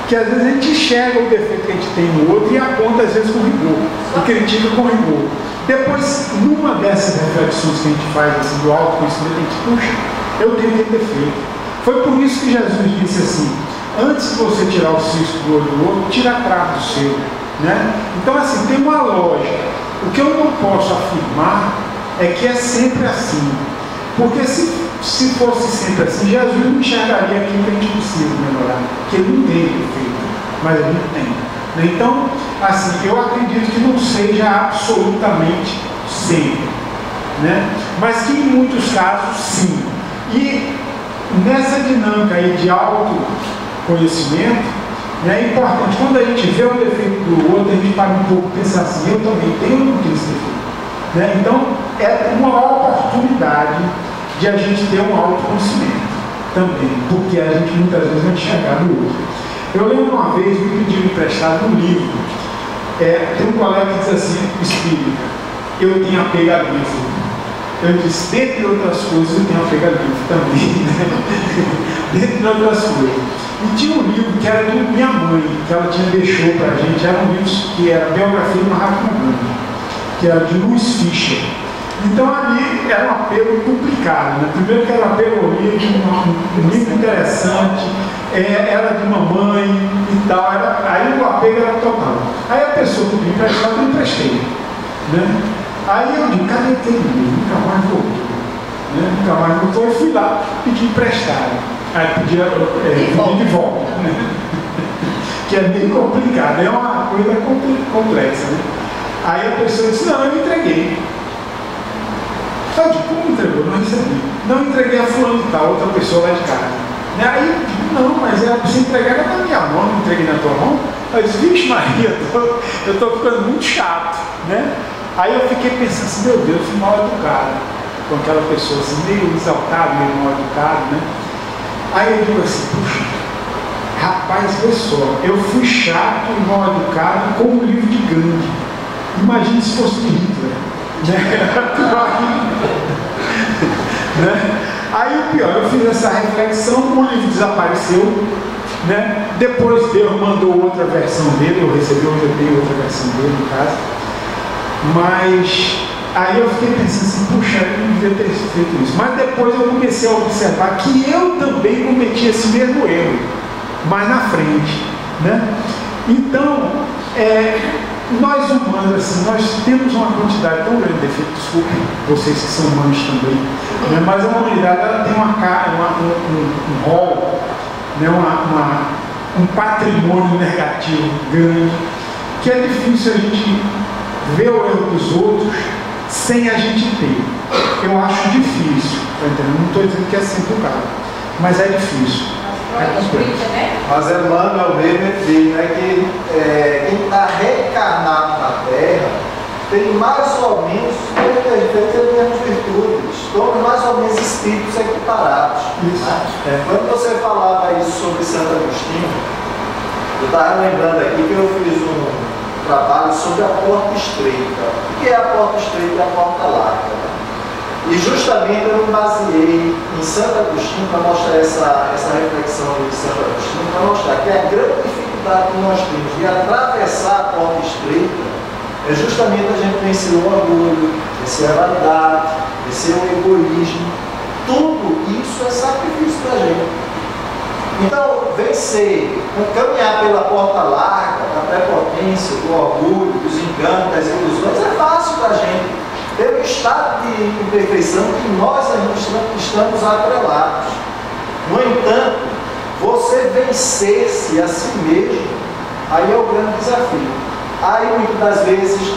que às vezes a gente enxerga o defeito que a gente tem no outro e aponta às vezes com rigor, e critica com rigor. Depois, numa dessas reflexões que a gente faz assim, do autoconhecimento, a gente, puxa, eu tenho aquele defeito. Foi por isso que Jesus disse assim, antes de você tirar o cisco do olho do outro, tira a trave do seu. Né? Então, assim, tem uma lógica. O que eu não posso afirmar é que é sempre assim. Porque se fosse sempre assim, Jesus não enxergaria aquilo que a gente precisa melhorar. Porque ele não tem defeito, mas a gente tem. Né? Então, assim, eu acredito que não seja absolutamente sempre. Né? Mas que em muitos casos, sim. E nessa dinâmica aí de autoconhecimento, é importante, quando a gente vê o defeito do outro, a gente para um pouco pensar assim, eu também tenho ou não tenho esse defeito? Né? Então, é uma oportunidade de a gente ter um autoconhecimento também, porque a gente muitas vezes não enxerga do outro. Eu lembro uma vez, me pediram emprestado um livro, tem um colega que diz assim, espírita, eu tenho apego a livro. Eu disse, dentre outras coisas, eu tenho apego a livro também, né? Dentre outras coisas. E tinha um livro que era de minha mãe, que ela deixou para a gente, era um livro que era a biografia do Mahatma Gandhi, que era de Louis Fischer. Então ali era um apego complicado, né? Primeiro que era um apego ao livro, um livro interessante, era de mamãe e tal, aí o apego era total. Aí a pessoa que me emprestava, eu emprestei. Né? Aí eu digo, cadê aquele livro? Nunca mais voltou. Né? Nunca mais voltou. Eu fui lá, pedi emprestado. Aí pedi de volta. Né? Que é bem complicado, é uma coisa complexa. Né? Aí a pessoa disse, não, eu entreguei. Eu digo, como entregou? Não recebi. Não entreguei a fulano de tal, outra pessoa lá de casa. Aí eu digo, não, mas era para você entregar na minha mão, não entreguei na tua mão. Eu disse, vixe Maria, eu estou ficando muito chato. Né? Aí eu fiquei pensando assim, meu Deus, eu fui mal educado com aquela pessoa, assim, meio exaltado, meio mal educado. Né? Aí eu digo assim, puxa, rapaz, vê só, eu fui chato e mal educado com o livro de Gandhi. Imagine se fosse de Hitler. Né? Aí o pior, eu fiz essa reflexão, o livro desapareceu, né? Depois Deus mandou outra versão dele, eu recebi outra versão dele no caso, mas aí eu fiquei pensando assim, puxa, eu não devia ter feito isso, mas depois eu comecei a observar que eu também cometi esse mesmo erro, mais na frente, né? Então, nós humanos, assim, nós temos uma quantidade tão grande de defeitos, desculpe vocês que são humanos também, né? Mas a humanidade ela tem um rol, né? Um patrimônio negativo grande, que é difícil a gente ver o erro dos outros sem a gente ter. Eu acho difícil, tá entendendo? Não estou dizendo que é sempre o caso, mas é difícil. Mas Emmanuel mesmo diz, né, que quem está reencarnado na Terra tem mais ou menos os defeitos e as mesmas virtudes, somos mais ou menos espíritos equiparados. Né? Quando você falava isso sobre Santo Agostinho, eu estava lembrando aqui que eu fiz um trabalho sobre a porta estreita. O que é a porta estreita e a porta larga? E justamente eu me baseei em Santo Agostinho para mostrar essa reflexão de Santo Agostinho, para mostrar que a grande dificuldade que nós temos de atravessar a porta estreita é justamente a gente vencer o orgulho, vencer a vaidade, vencer o egoísmo. Tudo isso é sacrifício para a gente. Então, vencer, caminhar pela porta larga, da prepotência, do orgulho, dos enganos, das ilusões, é fácil para a gente. Pelo estado de imperfeição que nós estamos atrelados. No entanto, você vencer-se a si mesmo, aí é o grande desafio. Aí muitas das vezes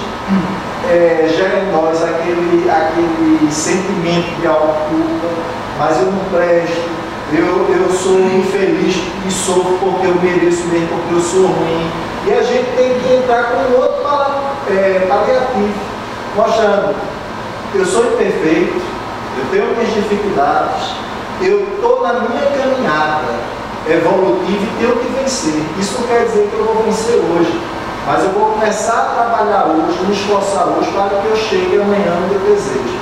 gera em nós aquele sentimento de autoculpa, mas eu não presto, eu sou infeliz e sofro porque eu mereço mesmo, porque eu sou ruim. E a gente tem que entrar com outro paliativo, mostrando, eu sou imperfeito, eu tenho minhas dificuldades, eu estou na minha caminhada evolutiva e tenho que vencer. Isso não quer dizer que eu vou vencer hoje, mas eu vou começar a trabalhar hoje, me esforçar hoje para que eu chegue amanhã no meu desejo.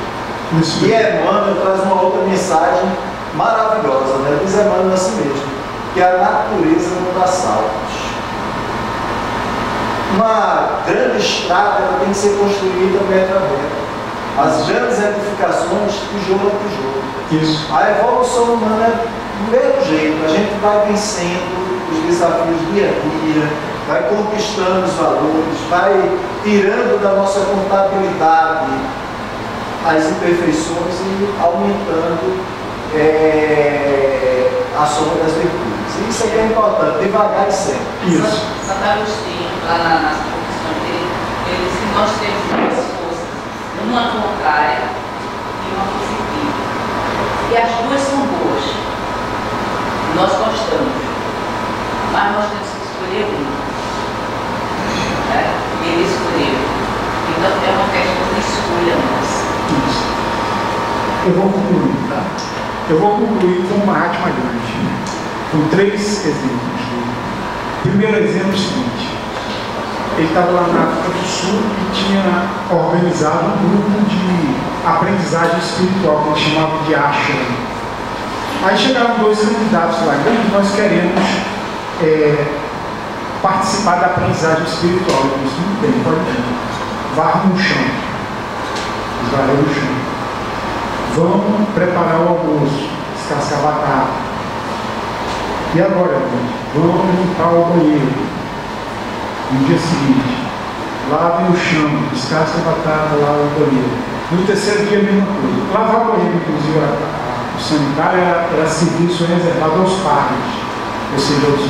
Isso. E Emmanuel traz uma outra mensagem maravilhosa, né? Diz Emmanuel assim mesmo, que a natureza não dá saltos. Uma grande estrada ela tem que ser construída metro a metro. As grandes edificações, tijolo a tijolo. Isso. A evolução humana é do mesmo jeito. A gente vai vencendo os desafios dia a dia, vai conquistando os valores, vai tirando da nossa contabilidade as imperfeições e aumentando a soma das virtudes. Isso é que é importante, devagar e sempre. Isso. Santo Agostinho, lá nas confissões dele, ele diz que nós temos duas forças, uma contrária e uma positiva. E as duas são boas. Nós gostamos, mas nós temos que escolher uma. Né? Ele escolheu. Então é uma questão de escolha nossa. Isso. Eu vou concluir, tá? Eu vou concluir com Mahatma Gandhi, com 3 exemplos. Primeiro exemplo é o seguinte: ele estava lá na África do Sul e tinha organizado um grupo de aprendizagem espiritual que ele chamava de ashram. Aí chegaram 2 candidatos lá, nós queremos participar da aprendizagem espiritual. Eu disse, muito bem, pode ir. Varre no chão. Eles varreram no chão. Vamos preparar o almoço, descascar batata. E agora, gente? Vamos limpar o banheiro. No dia seguinte. lavem o chão, descasquem a batata, lavem o banheiro. No terceiro dia, a mesma coisa. Lavar o banheiro, inclusive, o sanitário era serviço reservado aos pares, ou seja, os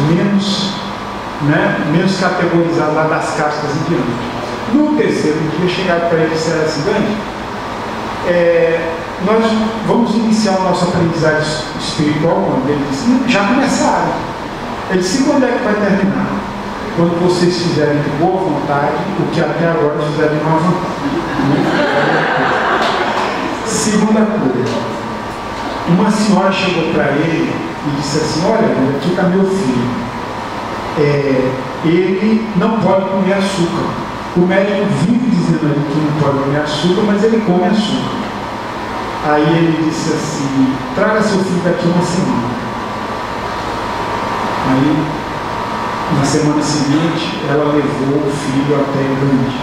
menos categorizados lá das castas em diante. No terceiro dia, chegaram para ele e disseram assim: nós vamos iniciar o nosso aprendizagem espiritual quando? Ele disse: já começaram. Ele disse: quando é que vai terminar? Quando vocês fizerem de boa vontade o que até agora fizeram de má vontade. Segunda coisa, uma senhora chegou para ele e disse assim: olha, aqui está meu filho, ele não pode comer açúcar. O médico vive dizendo ali que não pode comer açúcar, mas ele come açúcar. Aí ele disse assim: traga seu filho daqui uma semana. Aí, na semana seguinte, ela levou o filho até Gandhi.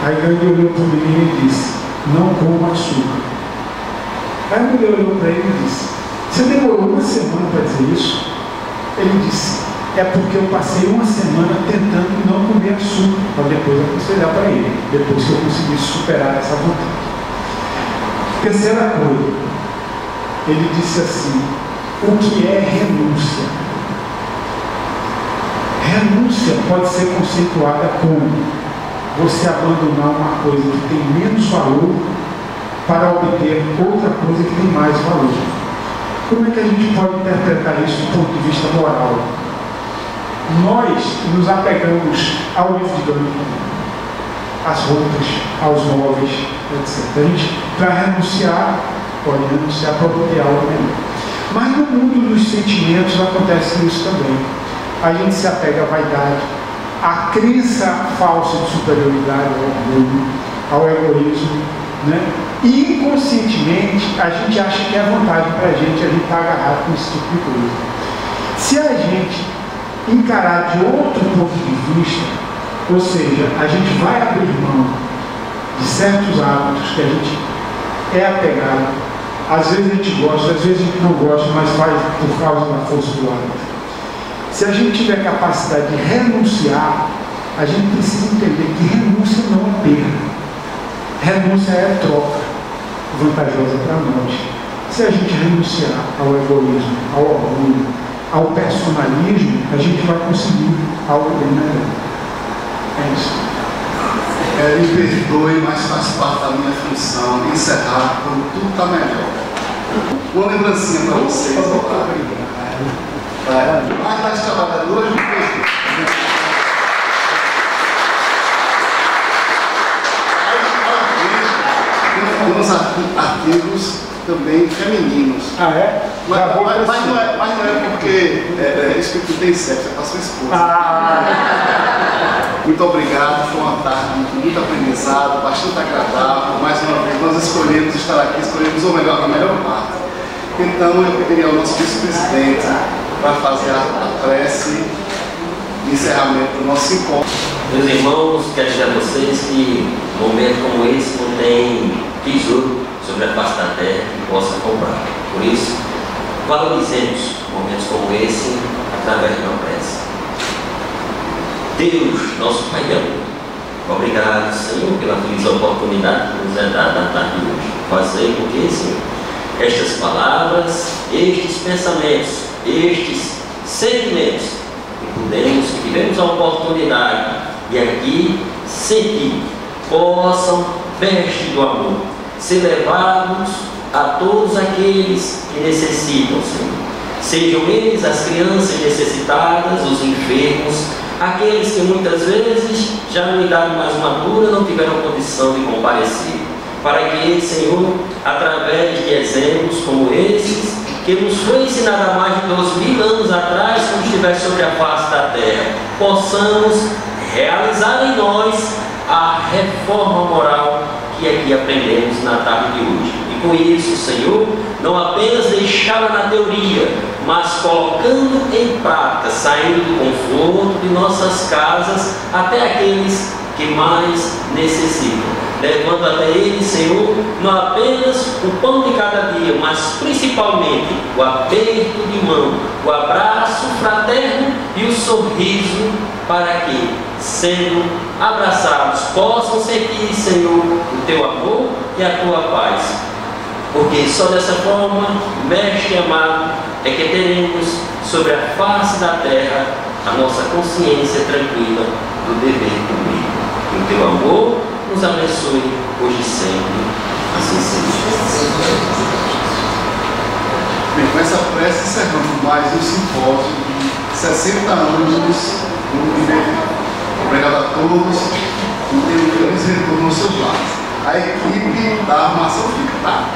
Aí Gandhi olhou para o menino e disse: não coma açúcar. Aí a mulher olhou para ele e disse: você demorou uma semana para dizer isso? Ele disse: é porque eu passei uma semana tentando não comer açúcar, para depois aconselhar para ele, depois que eu conseguisse superar essa vontade. Terceira coisa, ele disse assim: o que é renúncia? Renúncia pode ser conceituada como você abandonar uma coisa que tem menos valor para obter outra coisa que tem mais valor. Como é que a gente pode interpretar isso do ponto de vista moral? Nós nos apegamos ao livro de Gandhi, às roupas, aos móveis, etc. A gente, para renunciar, pode renunciar para obter algo melhor. Mas no mundo dos sentimentos acontece isso também. A gente se apega à vaidade, à crença falsa de superioridade, ao orgulho, ao egoísmo, né? E inconscientemente a gente acha que é vantagem para a gente está agarrado com esse tipo de coisa. Se a gente encarar de outro ponto de vista, ou seja, a gente vai abrir mão de certos hábitos que a gente é apegado, às vezes a gente gosta, às vezes a gente não gosta, mas faz por causa da força do hábito. Se a gente tiver capacidade de renunciar, a gente precisa entender que renúncia não é perda. Renúncia é troca vantajosa para nós. Se a gente renunciar ao egoísmo, ao orgulho, ao personalismo, a gente vai conseguir algo bem melhor. É isso. Me perdoe, mas faz parte da minha função encerrar quando tudo está melhor. Uma lembrancinha para vocês. Mais das trabalhadoras do Cristo. Temos artigos também femininos. Ah, é? Mas não é porque isso que tu tem sexo, é para sua esposa. Muito obrigado, foi uma tarde muito aprendizado, bastante agradável. Mais uma vez, nós escolhemos estar aqui, escolhemos o melhor, a melhor parte. Então, eu pediria ao nosso vice-presidente para fazer a prece de encerramento do nosso encontro. Meus irmãos, quero dizer a vocês que um momento como esse não tem tesouro sobre a face da terra que possa comprar. Por isso, valorizemos momentos como esse através de uma prece. Deus, nosso Pai de amor, obrigado, Senhor, pela feliz oportunidade que nos é dada na tarde de hoje. Fazei com que, Senhor, estas palavras, estes pensamentos, estes sentimentos que tivemos a oportunidade de aqui sentir, possam, veste do amor, ser levados a todos aqueles que necessitam, Senhor. Sejam eles as crianças necessitadas, os enfermos, aqueles que muitas vezes, já na idade mais madura, não tiveram condição de comparecer. Para que, Senhor, através de exemplos como esses, que nos foi ensinado há mais de 2000 anos atrás, quando estivesse sobre a face da terra, possamos realizar em nós a reforma moral que aqui aprendemos na tarde de hoje. E com isso, Senhor, não apenas deixá-la na teoria, mas colocando em prática, saindo do conforto de nossas casas até aqueles que mais necessitam, levando até eles, Senhor, não apenas o pão de cada dia, mas principalmente o aperto de mão, o abraço fraterno e o sorriso, para que, sendo abraçados, possam sentir, Senhor, o teu amor e a tua paz. Porque só dessa forma, Mestre amado, é que teremos sobre a face da terra a nossa consciência tranquila do dever cumprido. Que o teu amor nos abençoe hoje e sempre. Assim seja. Bem, com essa prece encerramos mais um simpósio de 60 anos do IBV. Obrigado a todos e tenham um feliz retorno aos seus lares. A equipe da armação fica, tá?